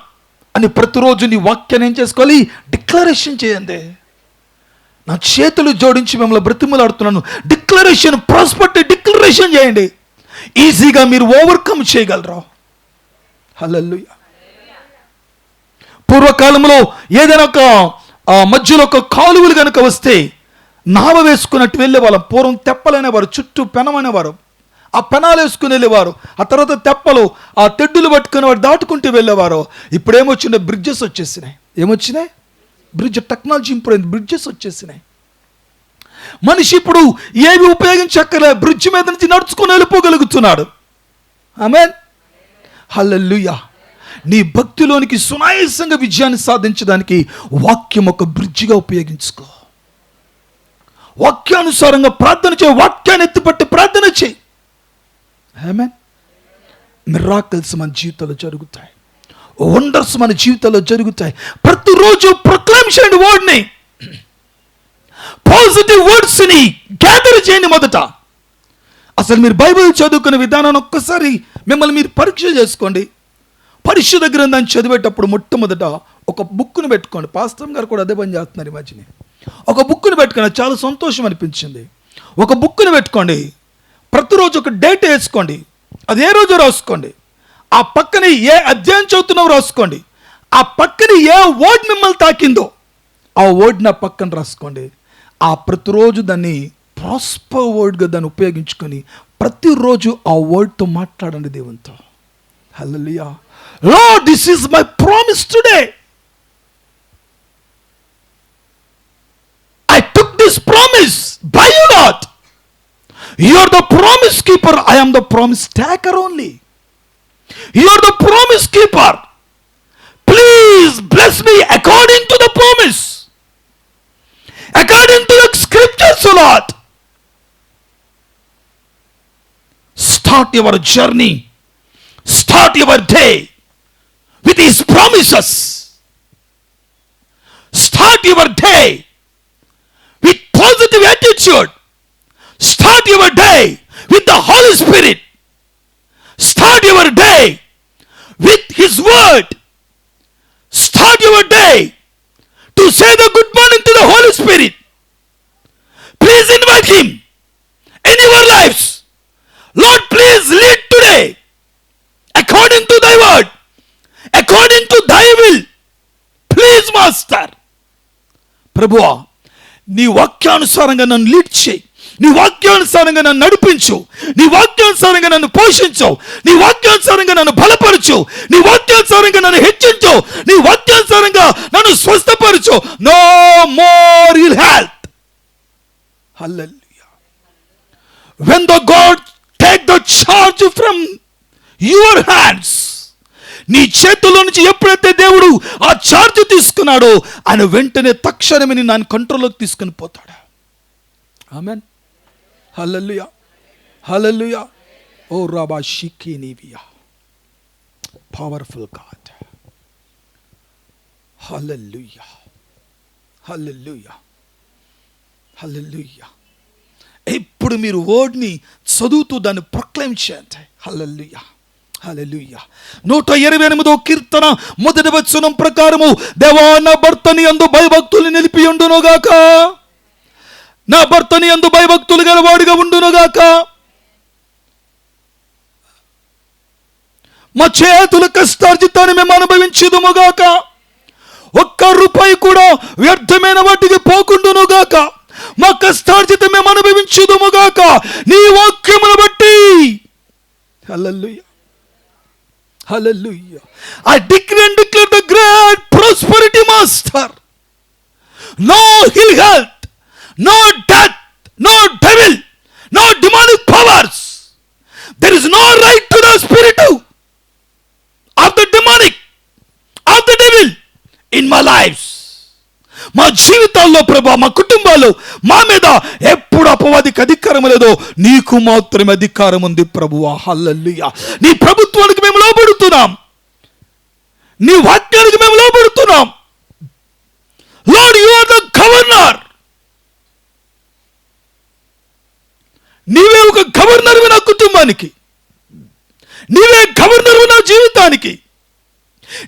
అని ప్రతిరోజు నీ వాక్యాన్ని ఏం చేసుకోవాలి? డిక్లరేషన్ చేయండి. నా చేతులు జోడించి మిమ్మల్ని బ్రతిమలాడుతున్నాను. డిక్లరేషన్, ప్రాస్పరిటీ డిక్లరేషన్ చేయండి. ఈజీగా మీరు ఓవర్కమ్ చేయగలరు. హల్లెలూయా. పూర్వకాలంలో ఏదైనా ఒక మధ్యలో ఒక కాలువలు కనుక వస్తే నావ వేసుకున్నట్టు వెళ్ళేవాళ్ళం. పూర్వం తెప్పలనేవారు, చుట్టూ పెనమనేవారు, ఆ పెనాలు వేసుకుని వెళ్ళేవారు. ఆ తర్వాత తెప్పలు, ఆ తెడ్డులు పట్టుకుని వాడు దాటుకుంటూ వెళ్ళేవారు. ఇప్పుడు ఏమొచ్చినాయి? బ్రిడ్జెస్ వచ్చేసినాయి. ఏమొచ్చినాయి? బ్రిడ్జ్ టెక్నాలజీ ఇంప్రూవ్ అయింది, బ్రిడ్జెస్ వచ్చేసినాయి. మనిషి ఇప్పుడు ఏవి ఉపయోగించక్కర్లే, బ్రిడ్జ్ మీద నుంచి నడుచుకుని వెళ్ళిపోగలుగుతున్నాడు. ఆమేన్, హల్లెలూయా. నీ భక్తిలోనికి సునాయాసంగా విజయాన్ని సాధించడానికి వాక్యం ఒక బ్రిడ్జిగా ఉపయోగించుకో. వాక్యానుసారంగా ప్రార్థన చేయి, వాక్యాన్ని ఎత్తిపట్టి ప్రార్థన చేయి. ఆమేన్. మిరాకిల్స్ మన జీవితంలో జరుగుతాయి, వండర్స్ మన జీవితంలో జరుగుతాయి. ప్రతిరోజు ప్రొక్లైమ్ చేయండి వర్డ్ని, పాజిటివ్ వర్డ్స్ని గ్యాదర్ చేయండి. మొదట అసలు మీరు బైబిల్ చదువుకునే విధానాన్ని ఒక్కసారి మిమ్మల్ని మీరు పరీక్ష చేసుకోండి. పరిశుద్ధ గ్రంథాన్ని చదివేటప్పుడు మొట్టమొదట ఒక బుక్ను పెట్టుకోండి. పాస్టర్ గారు కూడా అదే పని చేస్తున్నారు ఈ మధ్యనే. ఒక బుక్ను పెట్టుకోండి, చాలా సంతోషం అనిపించింది. ఒక బుక్ను పెట్టుకోండి, ప్రతిరోజు ఒక డేట్ వేసుకోండి, అది ఏ రోజు రాసుకోండి. ఆ పక్కన ఏ అధ్యాయం చదువుతున్నావు రాసుకోండి. ఆ పక్కన ఏ వర్డ్ మిమ్మల్ని తాకిందో ఆ వర్డ్ నా పక్కన రాసుకోండి. ఆ ప్రతిరోజు దాన్ని ప్రాస్పర్ వర్డ్గా దాన్ని ఉపయోగించుకొని ప్రతిరోజు ఆ వర్డ్తో మాట్లాడండి దేవునితో. Hallelujah. Lord, this is my promise today. I took this promise by you, Lord. You are the promise keeper. I am the promise taker only. You are the promise keeper. Please bless me according to the promise, according to the scriptures, O Lord. Start your journey, start your day with His promises. Start your day with positive attitude. Start your day with the Holy Spirit. Start your day with His word. Start your day to say the good morning to the Holy Spirit. Please invite Him in your lives. Lord, please lead today according to Thy word, according to Thy will. Please, Master. ప్రభువా, నీ వాక్యానుసారంగా నన్ను lead చేయి, నీ వాక్యానుసారంగా నన్ను నడిపించు, నీ వాక్యానుసారంగా నన్ను పోషించు, నీ వాక్యానుసారంగా నన్ను బలపరచు, నీ వాక్యానుసారంగా నన్ను హెచ్చించు, నీ వాక్యానుసారంగా నన్ను స్వస్థపరచు. No more ill health. Hallelujah. When the God take the charge from your hands, నీ చేతుల్లో నుంచి ఎప్పుడైతే దేవుడు ఆ చార్జ్ తీసుకున్నాడో ఆయన వెంటనే తక్షణమే నేను కంట్రోల్లోకి తీసుకుని పోతాడు. ఆమేన్. హల్లెలూయా, హల్లెలూయా. ఓ రాబా షికినివియా, పవర్ఫుల్ గాడ్. హల్లెలూయా, హల్లెలూయా, హల్లెలూయా. ఇప్పుడు మీరు వర్డ్ని చదువుతూ దాన్ని ప్రొక్లైమ్ చేయండి. హల్లెలూయా, హల్లెలూయా. 128వ కీర్తన 1వ వచనం ప్రకారము, దేవా నా భర్తని యందు భయభక్తులు నిలిపి ఉండునుగాక, నా భర్తని యందు భయభక్తులు గలవాడిగా ఉండునుగాక, మా చేతుల కష్టార్జితాన్ని మేము అనుభవించుదుముగాక, ఒక్క రూపాయి కూడా వ్యర్థమైన వాటికి పోకుండునుగాక, మా కష్టార్జితం మేము అనుభవించుదుముగాక నీ వాక్యమును బట్టి. హల్లెలూయా, hallelujah. I decree and declare the great prosperity, Master. No ill health, no death, no devil, no demonic powers. There is no right to the spirit of the demonic, of the devil in my lives. మా జీవితాల్లో ప్రభా, మా కుటుంబాల్లో, మా మీద ఎప్పుడు అపవాదికి అధికారం లేదో నీకు మాత్రమే అధికారం ఉంది ప్రభువా. హల్లెలూయా. నీ ప్రభుత్వానికి మేము లోబడుతున్నాం, నీ వాక్యానికి మేము లోబడుతున్నాం. Lord, you are the governor. నీవే ఒక గవర్నర్ నా కుటుంబానికి, నీవే గవర్నర్ నా జీవితానికి,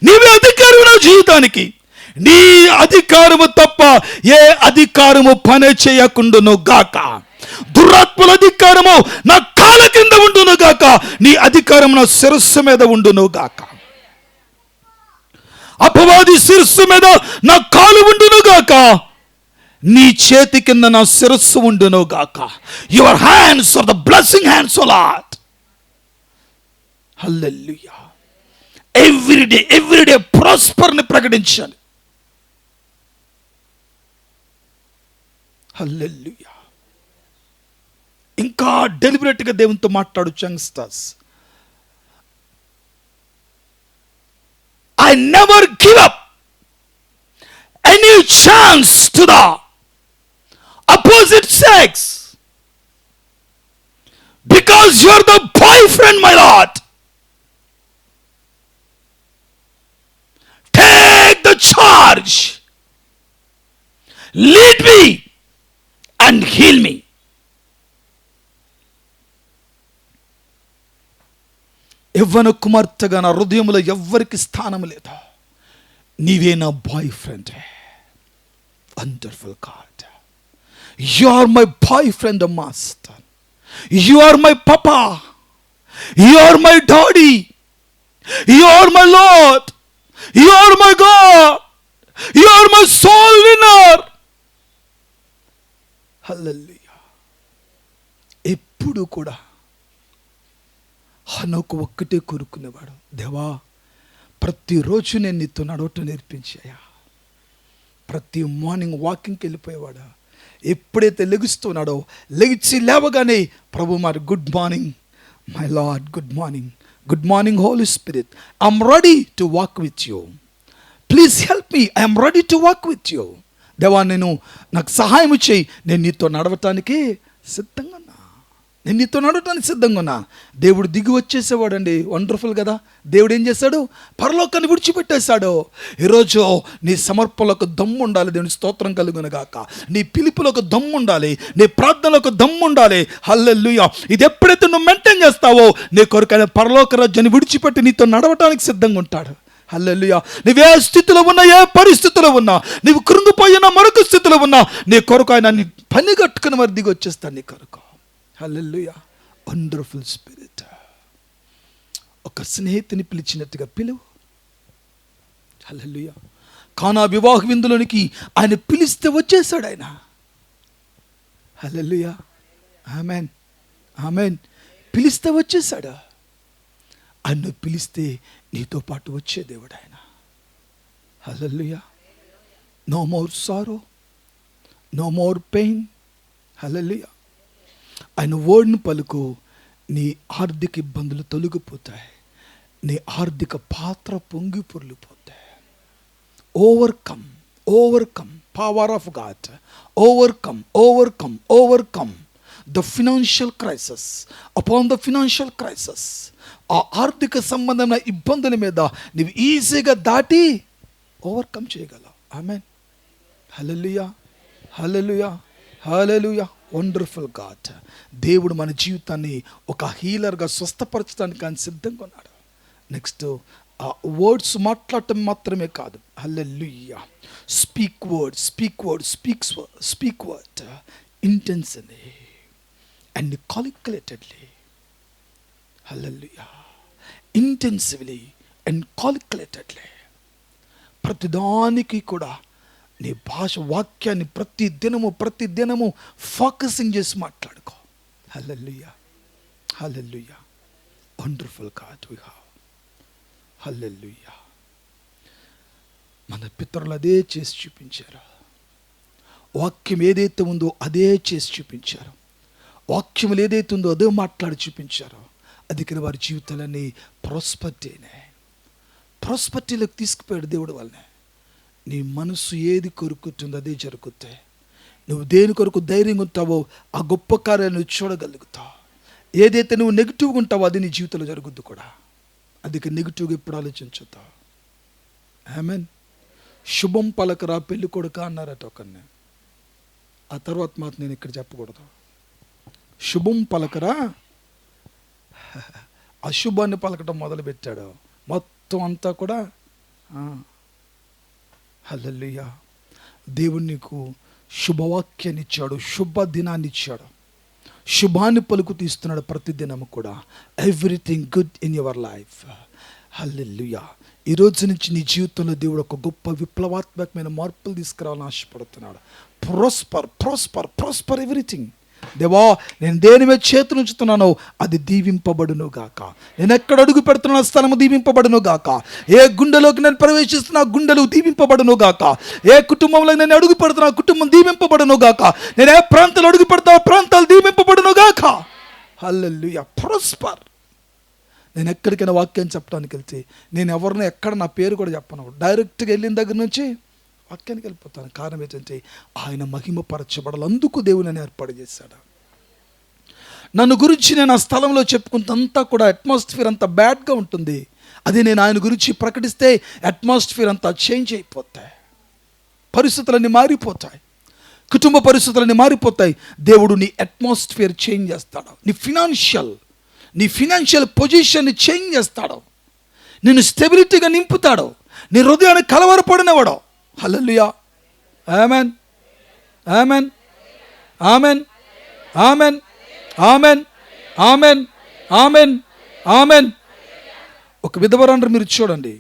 నీవే అధికారి నా జీవితానికి. నీ అధికారము తప్ప ఏ అధికారము పని చేయకుండును గాక. దురాత్మల అధికారము నా కాళ్ళ కింద ఉండును గాక, నీ అధికారం నా శిరస్సు మీద ఉండును గాక. అపవాది శిరస్సు మీద నా కాలు ఉండును గాక, నీ చేతి కింద నా శిరస్సు ఉండును గాక. Your hands are the blessing hands o lord. Hallelujah. Everyday prosper ని ప్రకటించాలి. హల్లెలూయా. ఇంకా డెలిబరేట్ గా దేవునితో మాట్లాడు youngsters. I never give up any chance to the opposite sex because you are the boyfriend, my Lord. Take the charge, lead me and heal me. యవ్వన కుమార్తెగా నా హృదయంలో ఎవ్వరికి స్థానం లేదు. నీవే నా boyfriend. Wonderful God, you are my boyfriend master. You are my papa, you are my daddy, you are my Lord, you are my God, you are my soul winner. Hallelujah. ఎప్పుడు కూడా హనోకు ఒక్కటే కోరుకునేవాడు, దేవా ప్రతిరోజు నేను నీతో నడవటం నేర్పించాయా. ప్రతి morning వాకింగ్కి వెళ్ళిపోయేవాడు. ఎప్పుడైతే లెగుస్తున్నాడో లెగిచి లేవగానే ప్రభు మరి good morning my lord, good morning, good morning holy spirit, I'm ready to walk with you, please help me, I'm ready to work with you. దేవా, నాకు సహాయం చేయి, నేను నీతో నడవటానికి సిద్ధంగా ఉన్నా, నేను నీతో నడవటానికి సిద్ధంగా ఉన్నా. దేవుడు దిగి వచ్చేసేవాడండి. వండర్ఫుల్ కదా. దేవుడు ఏం చేశాడు? పరలోకాన్ని విడిచిపెట్టేశాడు. ఈరోజు నీ సమర్పణలకు దమ్ము ఉండాలి. దేవుని స్తోత్రం కలుగును గాక. నీ పిలుపులకు దమ్ము ఉండాలి, నీ ప్రార్థనలకు దమ్ము ఉండాలి. హల్లెలూయా. ఇది ఎప్పుడైతే నువ్వు మెయింటైన్ చేస్తావో, నీ కొరకైన పరలోక రాజ్యాన్ని విడిచిపెట్టి నీతో నడవటానికి సిద్ధంగా ఉంటాడు. హల్లెలూయా. నువ్వే స్థితిలో ఉన్నా, ఏ పరిస్థితిలో ఉన్నా, నువ్వు కృంగిపోయినా, మరొక స్థితిలో ఉన్నా, నీ కొరకు ఆయన నీ పని కట్టుకుని మరి దిగి వచ్చేస్తాను నీ కొరకు. హల్లెలూయా. Wonderful spirit. ఒక స్నేహితుని పిలిచినట్టుగా పిలువు. హల్లెలూయా. కానా వివాహ విందులోనికి ఆయన పిలిస్తే వచ్చేసాడు ఆయన. హల్లెలూయా. ఆమేన్, ఆమేన్. పిలిస్తే వచ్చేసాడు. ఆయన పిలిస్తే నీతో పాటు వచ్చే దేవుడు ఆయన. హల్లెలూయా. నో మోర్ సారో, నో మోర్ పెయిన్. హల్లెలూయా. ఆయన వర్డ్ను పలుకు, నీ ఆర్థిక ఇబ్బందులు తొలగిపోతాయి, నీ ఆర్థిక పాత్ర పొంగి పొర్లిపోతాయి. Overcome, overcome, power of God. Overcome, overcome, overcome the financial crisis, upon the financial crisis. ఆ ఆర్థిక సంబంధమైన ఇబ్బందుల మీద నువ్వు ఈజీగా దాటి ఓవర్కమ్ చేయగలవు. Amen. Hallelujah, hallelujah, hallelujah. Wonderful God. దేవుడు మన జీవితాన్ని ఒక హీలర్గా స్వస్థపరచడానికి ఆయన సిద్ధంగా ఉన్నాడు. నెక్స్ట్ వర్డ్స్ మాట్లాడటం మాత్రమే కాదు. Hallelujah. Speak word, speak word, speak word intensely and calculatedly. Hallelujah. Intensively and calculatedly. ప్రతిదానికి కూడా నీ భాష వాక్యాన్ని ప్రతి దినము ఫోకసింగ్ చేసి మాట్లాడుకో. Hallelujah, hallelujah. Wonderful God we have. Hallelujah. మన పితరులు అదే చేసి చూపించారు. వాక్యం ఏదైతే ఉందో అదే చేసి చూపించారు. వాక్యములు ఏదైతే ఉందో అదే మాట్లాడి చూపించారో, అందుకని వారి జీవితాలన్నీ ప్రాస్పర్టీలోకి తీసుకుపోయాడు దేవుడు వల్లనే. నీ మనసు ఏది కొరుకుతుందో అదే జరుగుతాయి. నువ్వు దేని కొరకు ధైర్యంగా ఉంటావో ఆ గొప్ప కార్యాలను నువ్వు చూడగలుగుతావు. ఏదైతే నువ్వు నెగిటివ్గా ఉంటావో అది నీ జీవితంలో జరుగుద్ది కూడా. అందుకే నెగిటివ్గా ఎప్పుడు ఆలోచించుతావు. ఆమేన్. శుభం పలకరా పెళ్ళి కొడుక అన్నారట ఒకరిని. ఆ తర్వాత మాట నేను ఇక్కడ చెప్పకూడదు. శుభం పలకరా, అశుభాన్ని పలకటం మొదలుపెట్టాడు. మొత్తం అంతా కూడా. హల్లెలూయా. దేవుడు నీకు శుభవాక్యాన్ని ఇచ్చాడు, శుభ దినాన్ని ఇచ్చాడు, శుభాన్ని పలుకు తీస్తున్నాడు ప్రతి దినము కూడా. Everything good in your life. Hallelujah. ఈ రోజు నుంచి నీ జీవితంలో దేవుడు ఒక గొప్ప విప్లవాత్మకమైన మార్పులు తీసుకురావాలని ఆశపడుతున్నాడు. Prosper, prosper, prosper everything. దేవా, నేను దేని మీద చేతులు ఉంచుతున్నానో అది దీవింపబడును గాక. నేను ఎక్కడ అడుగు పెడుతున్న స్థలము దీవింపబడును గాక. ఏ గుండెలోకి నేను ప్రవేశిస్తున్నా గుండెలు దీవింపబడును గాక. ఏ కుటుంబంలో నేను అడుగు పెడుతున్నా కుటుంబం దీవింపబడును గాక. నేను ఏ ప్రాంతాలు అడుగు పెడతా ప్రాంతాలు దీవింపబడును గాక. హల్లెలూయా. ప్రాస్పర్. నేను ఎక్కడికైనా వాక్యం చెప్పడానికి వెళ్తే నేను ఎవరినో ఎక్కడ నా పేరు కూడా చెప్పను. డైరెక్ట్గా వెళ్ళిన దగ్గర నుంచి వాక్యానికి వెళ్ళిపోతాను. కారణం ఏంటంటే ఆయన మహిమపరచబడాలి. అందుకు దేవుని నన్ను ఏర్పాటు చేశాడు. నన్ను గురించి నేను ఆ స్థలంలో చెప్పుకుంటంతా కూడా అట్మాస్ఫియర్ అంతా బ్యాడ్గా ఉంటుంది. అది నేను ఆయన గురించి ప్రకటిస్తే అట్మాస్ఫియర్ అంతా చేంజ్ అయిపోతాయి, పరిస్థితులన్నీ మారిపోతాయి, కుటుంబ పరిస్థితులన్నీ మారిపోతాయి. దేవుడు నీ అట్మాస్ఫియర్ చేంజ్ చేస్తాడు. నీ ఫినాన్షియల్ పొజిషన్ని చేంజ్ చేస్తాడు. నిన్ను స్టెబిలిటీగా నింపుతాడు. నీ హృదయాన్ని కలవరపడినవాడు. Hallelujah. Amen, amen, amen, amen, amen, amen, amen, amen. ఒక విధవరాండ్రు మీరు చూడండి,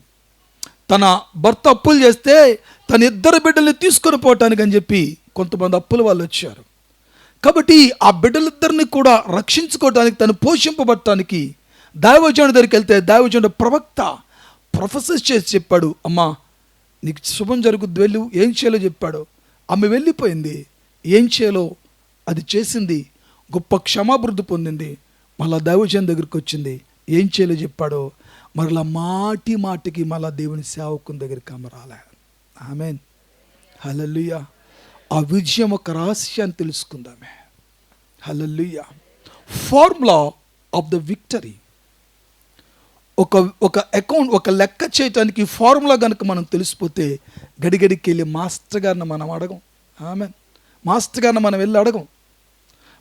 తన భర్త అప్పులు చేస్తే తన 2 బిడ్డల్ని తీసుకొని పోవటానికి అని చెప్పి కొంతమంది అప్పుల వాళ్ళు వచ్చారు. కాబట్టి ఆ బిడ్డలిద్దరిని కూడా రక్షించుకోవటానికి, తను పోషింపబడటానికి దైవజనుడి దగ్గరికి వెళ్తే దైవజనుడు ప్రొఫెసర్ చేసి చెప్పాడు, అమ్మా నీకు శుభం జరుగుద్ది, వెళ్ళు, ఏం చేయాలో చెప్పాడు. ఆమె వెళ్ళిపోయింది, ఏం చేయాలో అది చేసింది, గొప్ప క్షమాభివృద్ధి పొందింది. మళ్ళా దైవజనుడి దగ్గరికి వచ్చింది, ఏం చేయాలో చెప్పాడు. మరలా మాటి మాటికి మళ్ళా దేవుని సేవకుని దగ్గరికి రాలే. ఆమేన్, హల్లెలూయా. ఆ విజయం ఒక రహస్యాన్ని తెలుసుకుందామే. హల్లెలూయా. ఫార్ములా ఆఫ్ ద విక్టరీ, ఒక అకౌంట్, ఒక లెక్క చేయటానికి ఫార్ములా కనుక మనం తెలిసిపోతే గడిగడికి వెళ్ళి మాస్టర్ గారిని మనం అడగం. ఆమేన్. మాస్టర్ గారిని మనం వెళ్ళి అడగం.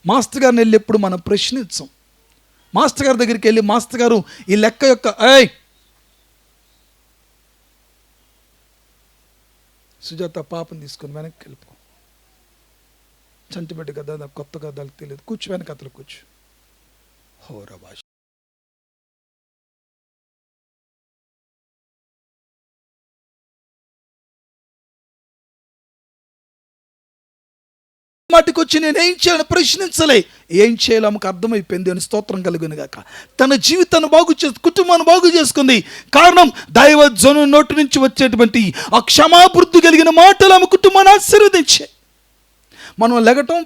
మాస్టర్ గారిని వెళ్ళి ఎప్పుడు మనం ప్రశ్నించం. మాస్టర్ గారి దగ్గరికి వెళ్ళి, మాస్టర్ గారు ఈ లెక్క యొక్క సుజాత పాపను తీసుకొని వెనక్కి వెళ్ళిపో, చంటిపెట్టి కదా, కొత్త కథలకు తెలియదు, కూర్చో, వెనక అతలు కూర్చో. హోరా భాష మాటికి వచ్చి నేను ఏం చేయాలని ప్రశ్నించలే. ఏం చేయాలో ఆమెకు అర్థమైపోయింది అని స్తోత్రం కలుగును గాక. తన జీవితాన్ని కుటుంబాన్ని బాగు చేసుకుంది. కారణం దైవజను నోటి నుంచి వచ్చేటువంటి ఆ క్షమాభివృద్ధి కలిగిన మాటలు ఆమె కుటుంబాన్ని ఆశీర్వదించాయి. మనం లెగటం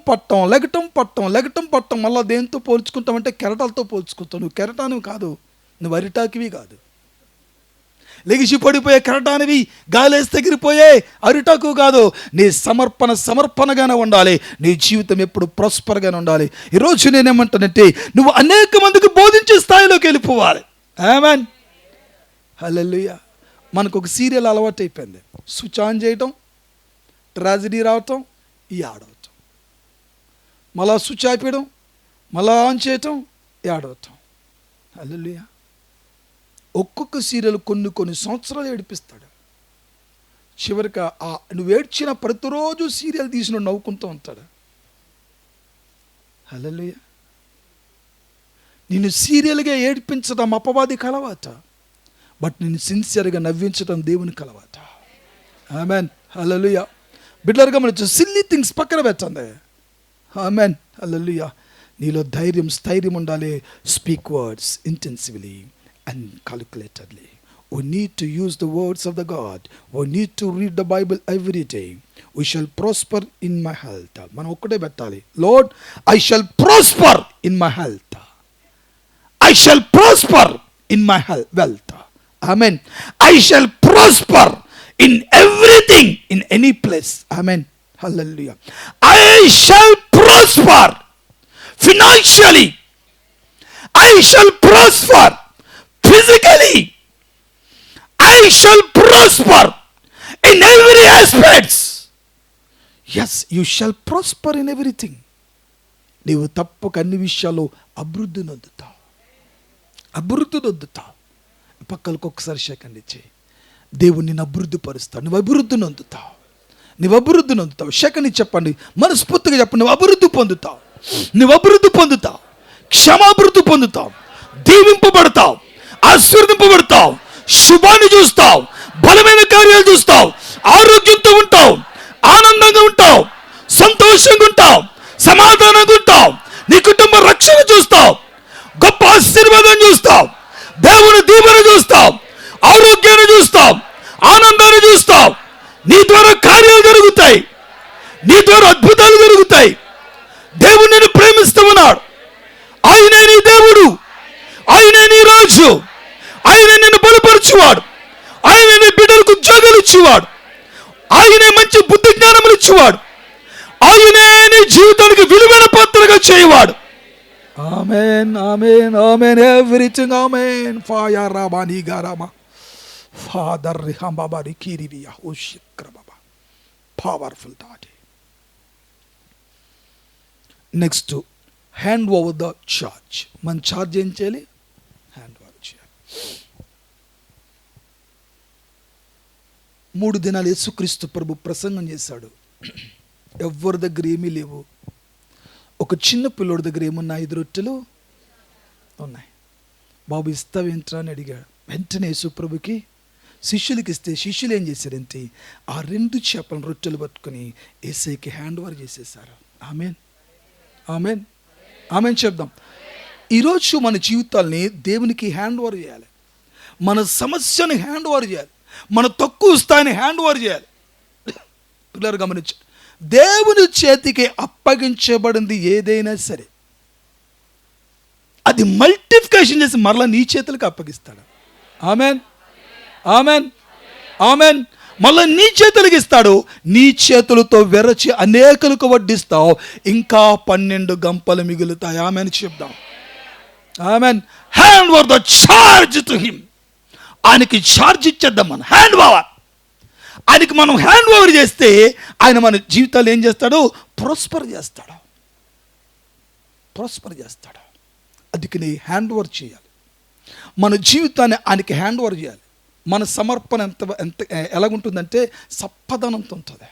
పట్టం మళ్ళీ దేంతో పోల్చుకుంటామంటే కెరటాలతో పోల్చుకుంటాం. నువ్వు కెరటానివి కాదు, నువ్వు అరిటాకివి కాదు. లెగిసి పడిపోయే కెరటానివి, గాలేసి తగిలిపోయే అరిటాకు కాదు. నీ సమర్పణగానే ఉండాలి. నీ జీవితం ఎప్పుడు ప్రాస్పర్గానే ఉండాలి. ఈరోజు నేనేమంటానంటే, నువ్వు అనేక మందికి బోధించే స్థాయిలోకి వెళ్ళిపోవాలి. ఆమేన్, హల్లెలూయా. మనకు ఒక సీరియల్ అలవాటు అయిపోయింది. స్విచ్ ఆన్ చేయటం, ట్రాజడీ రావటం, ఈ ఆడవటం, మళ్ళా స్విచ్ ఆపేయడం, మళ్ళా ఆన్ చేయటం, ఆడవటం. హల్లెలూయా. ఒక్కొక్క సీరియల్ కొన్ని సంవత్సరాలు ఏడిపిస్తాడు. చివరికి నువ్వు ఏడ్చిన ప్రతిరోజు సీరియల్ తీసిన నవ్వుకుంటూ ఉంటాడు. హల్లెలూయా. నిన్ను సీరియల్గా ఏడిపించడం అపవాది కలవాట, బట్ నిన్ను సిన్సియర్గా నవ్వించడం దేవుని కలవాట. ఆమేన్, హల్లెలూయా. బిడ్డలుగా మనం సిల్లీ థింగ్స్ పక్కన పెట్టండి. ఆమేన్, హల్లెలూయా. నీలో స్థైర్యం ఉండాలి. Speak words intensively and calculatedly. We need to use the words of the God. We need to read the Bible every day. We shall prosper in my health. మనం ఒక్కటే పెట్టాలి. Lord, I shall prosper in my health. I shall prosper in my wealth. Amen. I shall prosper in everything, in any place. Amen. Hallelujah. I shall prosper financially. I shall prosper physically. I shall prosper in every aspects. Yes, you shall prosper in everything. నీవు తప్పక అన్ని విషయాల్లో అభివృద్ధి నొందుతావు. పక్కలకు ఒకసారి second ఇచ్చి, దేవుడు నిన్ను అభివృద్ధి పరుస్తాడు. నువ్వు అభివృద్ధి నొందుతావు. సెకండ్ చెప్పండి, మనస్ఫూర్తిగా చెప్పండి. నువ్వు అభివృద్ధి పొందుతావు. క్షమాభివృద్ధి పొందుతావు. దీవింపబడతావు, ఆశీర్వదింపబడతావు, శుభాన్ని చూస్తావు, బలమైన కార్యాలు చూస్తావు, ఆరోగ్యంతో ఉంటావు, ఆనందంగా ఉంటావు, సంతోషంగా ఉంటావు, సమాధానంగా ఉంటావు. నీ కుటుంబ రక్షణ చూస్తావు, గొప్ప ఆశీర్వాదం చూస్తావు, దేవుని దీవెన చూస్తావు, ఆరోగ్యాన్ని చూస్తావు, ఆనందాన్ని చూస్తావు. నీ ద్వారా కార్యాలు జరుగుతాయి, నీ ద్వారా అద్భుతాలు జరుగుతాయి. దేవుడు నిన్ను ప్రేమిస్తూ ఉన్నాడు. ఆయనే నీ దేవుడు, ఆయనే నీ రాజు, ఆయన నిన్ను బలపరచువాడు, ఆయన నీ బిడ్డలకు ఉద్యోగాలు ఇచ్చేవాడు, ఆయనే మంచి బుద్ధి జ్ఞానములు ఇచ్చేవాడు, ఆయనే నీ జీవితానికి విలువైన పాత్రగా చేయవాడు. Amen, amen, amen. Everything amen. ఫాయా రాబాని గారామా ఫాదర్ రిహంబాబారి కిరివియా ఓషిక్రబాబా. Powerful daddy. Next, hand over the charge. మన చార్జ్ ఏం చేయాలి? హ్యాండ్ ఓవర్ చేయాలి. 3 దినాలు యేసుక్రీస్తు ప్రభు ప్రసంగం చేశాడు. ఎవరి దగ్గర ఏమీ లేవు. ఒక చిన్న పిల్లోడి దగ్గర ఏమున్నాయి? 5 రొట్టెలు ఉన్నాయి. బాబు ఇస్తావేంట్రా అని అడిగాడు. వెంటనే యేసు ప్రభుకి శిష్యులకి ఇస్తే శిష్యులు ఏం చేశారంటే ఆ 2 చేపల రొట్టెలు పట్టుకుని యేసయ్యకి హ్యాండ్ ఓవర్ చేసేసారు. ఆమేన్, ఆమేన్, ఆమేన్ చెప్దాం. ఈరోజు మన జీవితాల్ని దేవునికి హ్యాండ్ ఓవర్ చేయాలి. మన సమస్యని హ్యాండ్ ఓవర్ చేయాలి. మన తక్కువ స్థాయిని హ్యాండ్ ఓవర్ చేయాలి. పిల్లలు గమనించండి, దేవుని చేతికి అప్పగించబడింది ఏదైనా సరే అది మల్టిప్లికేషన్ చేసి మరలా నీ చేతులకు అప్పగిస్తాడు. Amen, amen, amen. మళ్ళీ నీ చేతులకి ఇస్తాడు, నీ చేతులతో వెరచి అనేకులకు వడ్డిస్తావు, ఇంకా 12 గంపలు మిగులుతాయి. ఆమెన్ చెప్దాం. Amen. Hand over the charge to him. ఆయనకి ఛార్జ్ ఇచ్చేద్దాం. మనం హ్యాండ్ ఓవర్, ఆయనకి మనం హ్యాండ్ ఓవర్ చేస్తే ఆయన మన జీవితాలు ఏం చేస్తాడు? ప్రాస్పర్ చేస్తాడు, ప్రాస్పర్ చేస్తాడు. అందుకని హ్యాండ్ ఓవర్ చేయాలి. మన జీవితాన్ని ఆయనకి హ్యాండ్ ఓవర్ చేయాలి. మన సమర్పణ ఎంత ఎలాగుంటుందంటే సప్పదనంతో ఉంటుంది.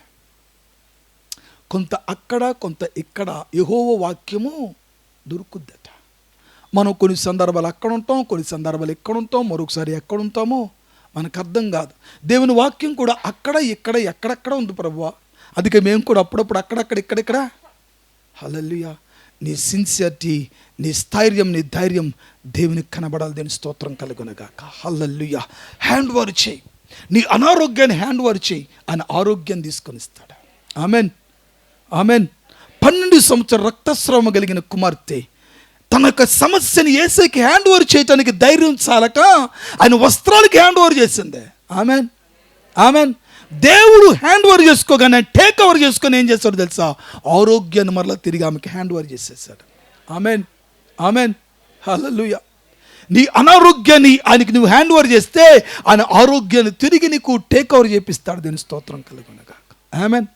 కొంత అక్కడ కొంత ఇక్కడ యెహోవా వాక్యము దొరుకుద్దట. మనం కొన్ని సందర్భాలు అక్కడ ఉంటాం, కొన్ని సందర్భాలు ఎక్కడ ఉంటాం, మరొకసారి ఎక్కడ ఉంటామో మనకు అర్థం కాదు. దేవుని వాక్యం కూడా అక్కడ ఇక్కడ ఎక్కడెక్కడ ఉంది ప్రభువా. అందుకే మేము కూడా అప్పుడప్పుడు అక్కడక్కడ ఇక్కడిక్కడ. హల్లెలూయా. నీ సిన్సియరిటీ, నీ స్థైర్యం, నీ ధైర్యం దేవునికి కనబడాలి. దేని స్తోత్రం కలుగునగాక. హల్లెలూయా. హ్యాండ్ ఓవర్ చేయి. నీ అనారోగ్యాన్ని హ్యాండ్ ఓవర్ చేయి, ఆయన ఆరోగ్యం తీసుకొని ఇస్తాడు. Amen, amen. 12 సంవత్సరాల రక్తస్రావం కలిగిన కుమార్తె తన యొక్క సమస్యని యేసుకి హ్యాండ్ ఓవర్ చేయడానికి ధైర్యం చాలక ఆయన వస్త్రాలకి హ్యాండ్ ఓవర్ చేసింది. Amen, amen. దేవుడు హ్యాండ్ ఓవర్ చేసుకోగానే టేక్ ఓవర్ చేసుకొని ఏం చేస్తాడు తెలుసా? ఆరోగ్యాన్ని మరలా తిరిగి ఆమెకి హ్యాండ్ ఓవర్ చేసేసాడు. Amen, amen. హల్లెలూయా. నీ అనారోగ్యాన్ని ఆయనకి నువ్వు హ్యాండ్ ఓవర్ చేస్తే ఆయన ఆరోగ్యాన్ని తిరిగి నీకు టేక్ ఓవర్ చేపిస్తాడు. దీని స్తోత్రం కలుగునగాక. ఆమెన్.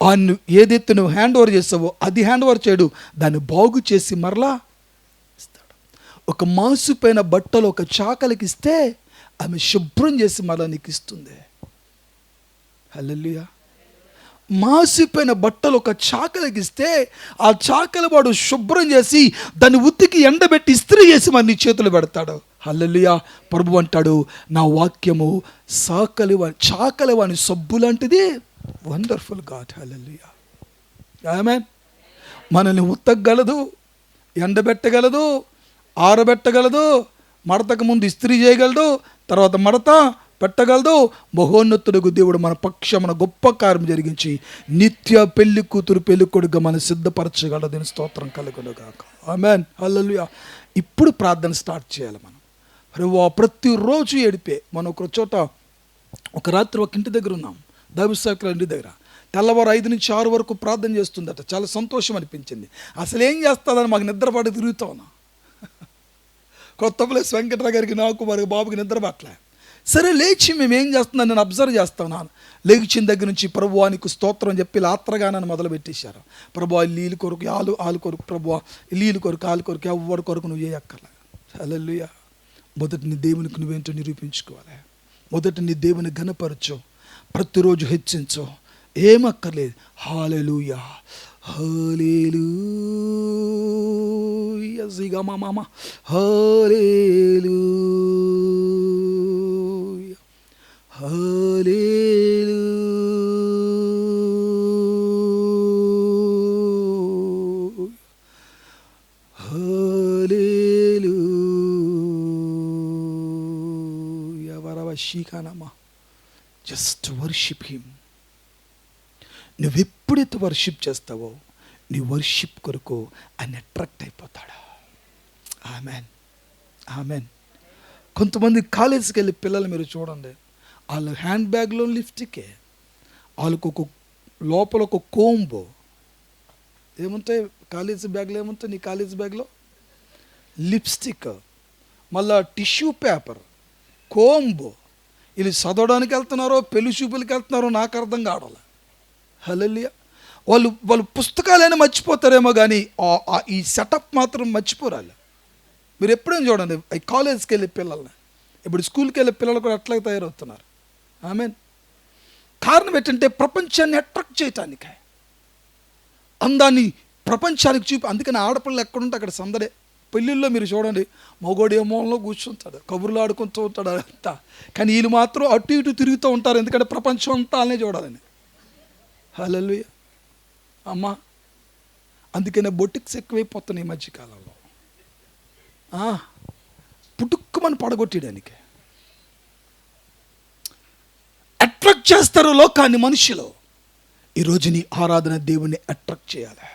ఆయన ఏదైతే నువ్వు హ్యాండ్ ఓవర్ చేస్తావో అది హ్యాండ్ ఓవర్ చేయడు, దాన్ని బాగు చేసి మరలా ఇస్తాడు. ఒక మాసిపోయిన బట్టలు ఒక చాకలికి ఇస్తే ఆమె శుభ్రం చేసి మరలా నీకు ఇస్తుంది. హల్లెలూయా. మాసిపోయిన బట్టలు ఒక చాకలికి ఇస్తే ఆ చాకలి వాడు శుభ్రం చేసి దాన్ని ఉతికి ఎండబెట్టి ఇస్త్రీ చేసి మరి నీ చేతులు పెడతాడు. హల్లెలూయా. ప్రభు అంటాడు, నా వాక్యము చాకలి వాని సబ్బు లాంటిది. Wonderful God. హల్లెలూయా. ఆమేన్. మనల్ని ఉతకగలదు, ఎండబెట్టగలదు, ఆరబెట్టగలదు, మడతకు ముందు ఇస్త్రీ చేయగలదు, తర్వాత మడత పెట్టగలదు. మహోన్నతుడుగు దేవుడు మన పక్షమున గొప్ప కార్యం జరిగించి నిత్య పెళ్లి కూతురు పెళ్లి కొడుకు మనం సిద్ధపరచగలదు. దీని స్తోత్రం కలుగునుగాక. ఆమేన్. హల్లెలూయా. ఇప్పుడు ప్రార్థన స్టార్ట్ చేయాలి మనం. ప్రతిరోజు ఏడిపే. మనం ఒక చోట ఒక రాత్రి ఒక ఇంటి దగ్గర ఉన్నాం, దైవసేవకుల ఇంటి దగ్గర. తెల్లవారు 5 నుంచి 6 వరకు ప్రార్థన చేస్తుందట. చాలా సంతోషం అనిపించింది. అసలు ఏం చేస్తుందని మాకు నిద్రపాటు తిరుగుతా ఉన్నా. కొత్త ప్లేస్ వెంకటరావు గారికి నాకు మరి బాబుకి నిద్ర పట్టలే. సరే లేచి మేము ఏం చేస్తున్నాను నేను అబ్జర్వ్ చేస్తున్నాను. లేచిన దగ్గర నుంచి ప్రభువానికి స్తోత్రం చెప్పి లాత్రగానని మొదలు పెట్టేశారు. ప్రభువా నీళ్ళు కొరకు ఆలు కొరకు, ప్రభువా నీళ్ళు కొరకు ఆలు కొరకు ఎవరి కొరకు నువ్వు చేయక్కర్లే. హల్లెలూయా. మొదటి నీ దేవునికి నువ్వేంటో నిరూపించుకోవాలి. మొదటి నీ దేవుని ఘనపరచు, ప్రతిరోజు హెచ్చించు, ఏమక్కర్లేదు. హల్లెలూయా, హల్లెలూయా, జిగమమమ, హల్లెలూయా, హల్లెలూయా, హల్లెలూయా. వరవశీకానమా. Just worship him. నువ్వెప్పుడైతే వర్షిప్ చేస్తావో నీ వర్షిప్ కొరకు ఆయన అట్రాక్ట్ అయిపోతాడు. Amen, amen. కొంతమంది కాలేజీకి వెళ్ళి పిల్లలు మీరు చూడండి, వాళ్ళ హ్యాండ్ బ్యాగ్లో లిప్స్టికే, వాళ్ళకు ఒక లోపల ఒక కోంబో ఏముంటాయి కాలేజీ బ్యాగ్లో, ఏముంటాయి నీ కాలేజీ బ్యాగ్లో? లిప్స్టిక్, మళ్ళా టిష్యూ పేపర్, కోంబో. వీళ్ళు చదవడానికి వెళ్తున్నారో పెళ్లి చూపులకి వెళ్తున్నారో నాకు అర్థం కావడాలి. హల్లెలూయా. వాళ్ళు పుస్తకాలైనా మర్చిపోతారేమో కానీ ఈ సెటప్ మాత్రం మర్చిపోరాలి. మీరు ఎప్పుడైనా చూడండి ఈ కాలేజ్కి వెళ్ళే పిల్లల్ని, ఇప్పుడు స్కూల్కి వెళ్ళే పిల్లలు కూడా అట్లాగే తయారవుతున్నారు. ఆమెన్. కారణం ఏంటంటే ప్రపంచాన్ని అట్రాక్ట్ చేయటానికే, అందాన్ని ప్రపంచానికి చూపి. అందుకని ఆడపిల్లలు ఎక్కడుంటే అక్కడ సందడే. పెళ్ళిళ్ళలో మీరు చూడండి, మగోడు ఏ మూలంలో కూర్చుంటాడు, కబుర్లు ఆడుకుంటూ ఉంటాడు అంతా. కానీ వీళ్ళు మాత్రం అటు ఇటు తిరుగుతూ ఉంటారు, ఎందుకంటే ప్రపంచం అంతా అలానే చూడాలని. హల్లెలూయా. అమ్మా, అందుకనే బొటిక్స్ ఎక్కువైపోతున్నాయి ఈ మధ్యకాలంలో. పుట్టుక్కుమని పడగొట్టడానికి అట్రాక్ట్ చేస్తారు లోకాన్ని మనుషులు. ఈరోజు నీ ఆరాధన దేవుణ్ణి అట్రాక్ట్ చేయాలి,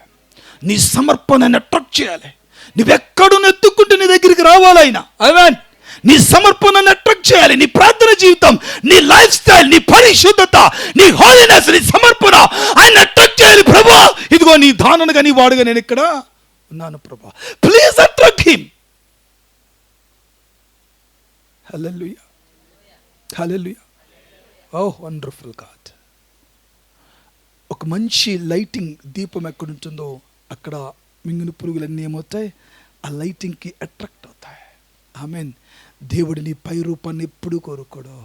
నీ సమర్పణని అట్రాక్ట్ చేయాలి. నువ్వెక్కడున్న ఎత్తుక్కుంటే నీ దగ్గరికి రావాలి ఆయన. ఆమేన్. నీ సమర్పణను అట్రాక్ట్ చేయాలి. నీ ప్రార్థన జీవితం, నీ లైఫ్ స్టైల్, నీ పరిశుద్ధత, నీ హోలీనెస్, నీ సమర్పణ ఆయన అట్రాక్ట్ చేయాలి. ప్రభువా, ఇదిగో నీ దాననుగా నీ వాడుగా నేను ఇక్కడ ఉన్నాను ప్రభువా, please attract him. Hallelujah, hallelujah. Oh wonderful God. ఒక మంచి లైటింగ్ దీపం ఎక్కడుంటుందో అక్కడ మింగిన పురుగులన్నీ ఏమవుతాయి? ఆ లైటింగ్కి అట్రాక్ట్ అవుతాయి. ఆమేన్. దేవుడు నీ పై రూపాన్ని ఎప్పుడు కోరుకోడు.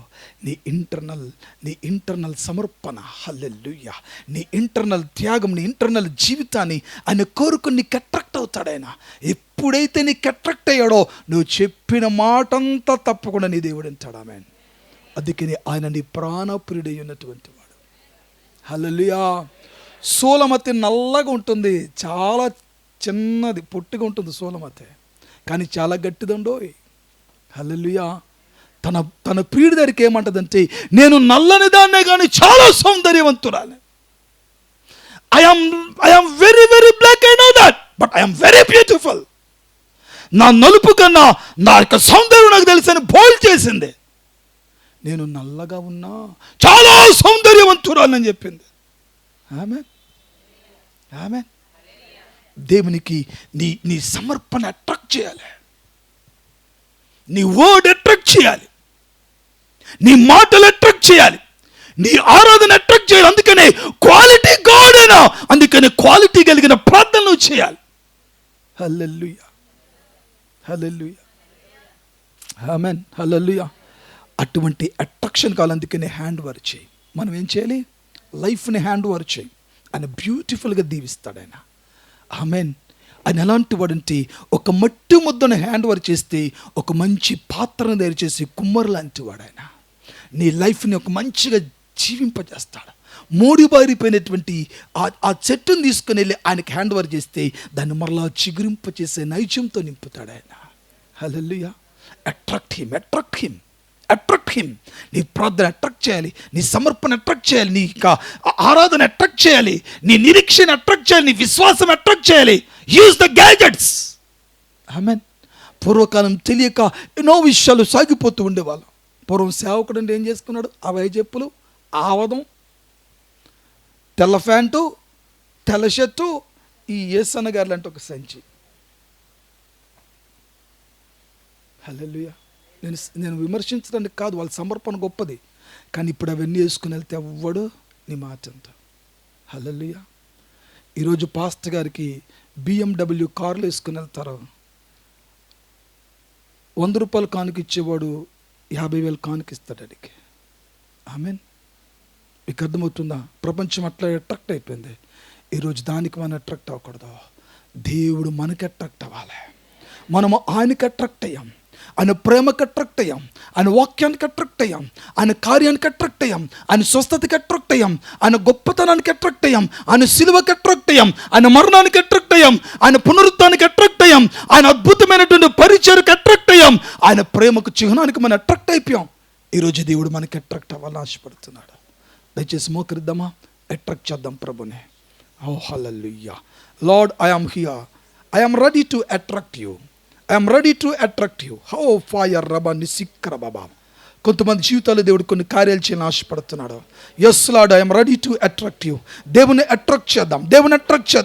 నీ ఇంటర్నల్ సమర్పణ, హల్లెలూయా, నీ ఇంటర్నల్ త్యాగం, నీ ఇంటర్నల్ జీవితాన్ని ఆయన కోరుకుని నీకు అట్రాక్ట్ అవుతాడు. ఆయన ఎప్పుడైతే నీకు అట్రాక్ట్ అయ్యాడో నువ్వు చెప్పిన మాటంతా తప్పకుండా నీ దేవుడు అంటాడు. ఆమేన్. అందుకని ఆయన నీ ప్రాణప్రియుడై ఉన్నటువంటి వాడు. హల్లెలూయా. సోలమతి నల్లగా ఉంటుంది, చాలా చిన్నది పొట్టిగా ఉంటుంది సోలమతి, కానీ చాలా గట్టిదండోయ్. హల్లెలూయా. తన ప్రియుడి దగ్గరికి ఏమంటదంటే, నేను నల్లని దాన్నే కానీ చాలా సౌందర్యవంతురాలి. I am very very black, I know that, but I am very beautiful. నా నలుపు కన్నా నా యొక్క సౌందర్యం నాకు తెలుసని బోల్ చేసింది. నేను నల్లగా ఉన్నా చాలా సౌందర్యవంతురాలని చెప్పింది. ఆమేన్, ఆమేన్. దేవునికి నీ సమర్పణ అట్రాక్ట్ చేయాలి, నీ వర్డ్ అట్రాక్ట్ చేయాలి, నీ మాటలు అట్రాక్ట్ చేయాలి, నీ ఆరాధన అట్రాక్ట్ చేయాలి. అందుకనే క్వాలిటీ గాడ్ అయినా, అందుకనే క్వాలిటీ కలిగిన ప్రార్థనలు చేయాలి. హల్లెలూయా, హల్లెలూయా, ఆమేన్, హల్లెలూయా. అటువంటి అట్రాక్షన్ కావాలి. అందుకనే హ్యాండ్ ఓవర్ చేయి. మనం ఏం చేయాలి? లైఫ్ని హ్యాండ్ ఓవర్ చేయి. ఆయన బ్యూటిఫుల్గా దీవిస్తాడు ఆయన. ఆమేన్. ఆయన ఎలాంటి వాడంటే, ఒక మట్టి ముద్దను హ్యాండ్ ఓవర్ చేస్తే ఒక మంచి పాత్రను తయారు చేసి కుమ్మరు లాంటి వాడు ఆయన. నీ లైఫ్ని ఒక మంచిగా జీవింపజేస్తాడు. మోడిబారిపోయినటువంటి ఆ చెట్టును తీసుకుని వెళ్ళి ఆయనకి హ్యాండ్ ఓవర్ చేస్తే దాన్ని మరలా చిగురింపచేసే నైజంతో నింపుతాడు ఆయన. Hallelujah. Attract him, attract him, attract him. నీ ప్రార్థన అట్రాక్ట్ చేయాలి, నీ సమర్పణ అట్రాక్ట్ చేయాలి, నీ ఆరాధన అట్రాక్ట్ చేయాలి, నీ నిరీక్షణ అట్రాక్ట్ చేయాలి, నీ విశ్వాసం అట్రాక్ట్ చేయాలి. Use the gadgets. ఆమేన్. పూర్వకాలం తెలియక ఎన్నో విషయాలు సాగిపోతూ ఉండేవాళ్ళం. పూర్వం సేవకుడు అంటే ఏం చేసుకున్నాడు? అవై చెప్పులు, ఆవదం, తెల్ల ప్యాంటు, తెల్ల షర్టు, ఈ ఏసన్న గారు లాంటి ఒక సంచి. హల్లెలూయా. నేను విమర్శించడానికి కాదు, వాళ్ళ సమర్పణ గొప్పది, కానీ ఇప్పుడు అవన్నీ వేసుకుని వెళ్తే ఎవ్వడు నీ మాట అంత. హల్లెలూయా. ఈరోజు పాస్టర్ గారికి BMW కార్లు వేసుకుని వెళ్తారు. 100 రూపాయలు కానుక ఇచ్చేవాడు 50,000 కానుక ఇస్తాడు అడిగి. ఆమేన్. మీకు అర్థమవుతుందా? ప్రపంచం అట్లా అట్రాక్ట్ అయిపోయింది. ఈరోజు దానికి మనం అట్రాక్ట్ అవ్వకూడదు. దేవుడు మనకి అట్రాక్ట్ అవ్వాలి. మనము ఆయనకి అట్రాక్ట్ అయ్యాం, ఆయన ప్రేమకి అట్రాక్ట్ అయ్యాం, ఆయన వాక్యానికి అట్రాక్ట్ అయ్యాం, ఆయన కార్యానికి అట్రాక్ట్ అయ్యాం, ఆయన స్వస్థతకి అట్రాక్ట్ అయ్యాం, ఆయన గొప్పతనానికి అట్రాక్ట్ అయ్యాం, ఆయన సిలువకి అట్రాక్ట్ అయ్యాం, ఆయన మరణానికి అట్రాక్ట్ అయ్యాం, ఆయన పునరుత్థానానికి అట్రాక్ట్ అయ్యాం, ఆయన అద్భుతమైనటువంటి పరిచయకు అట్రాక్ట్ అయ్యాం, ఆయన ప్రేమకు చిహ్నానికి మనం అట్రాక్ట్ అయిపోయాం. ఈరోజు దేవుడు మనకి అట్రాక్ట్ అవ్వాలని ఆశపడుతున్నాడు. దయచేసి మోకరిద్దామా, అట్రాక్ట్ చేద్దాం ప్రభుని. ఓ hallelujah. Lord, I am here, I am ready to attract you, I am ready to attract you. How fire raba nisikra baba. కొంతమంది జీవితాల్లో దేవుడు కొన్ని కార్యాలు చేయాలని ఆశపడుతున్నాడు. yes Lord, I am ready to attract you. దేవుని అట్రాక్ట్ చేద్దాం, దేవుని అట్రాక్ట్ చేద్దాం.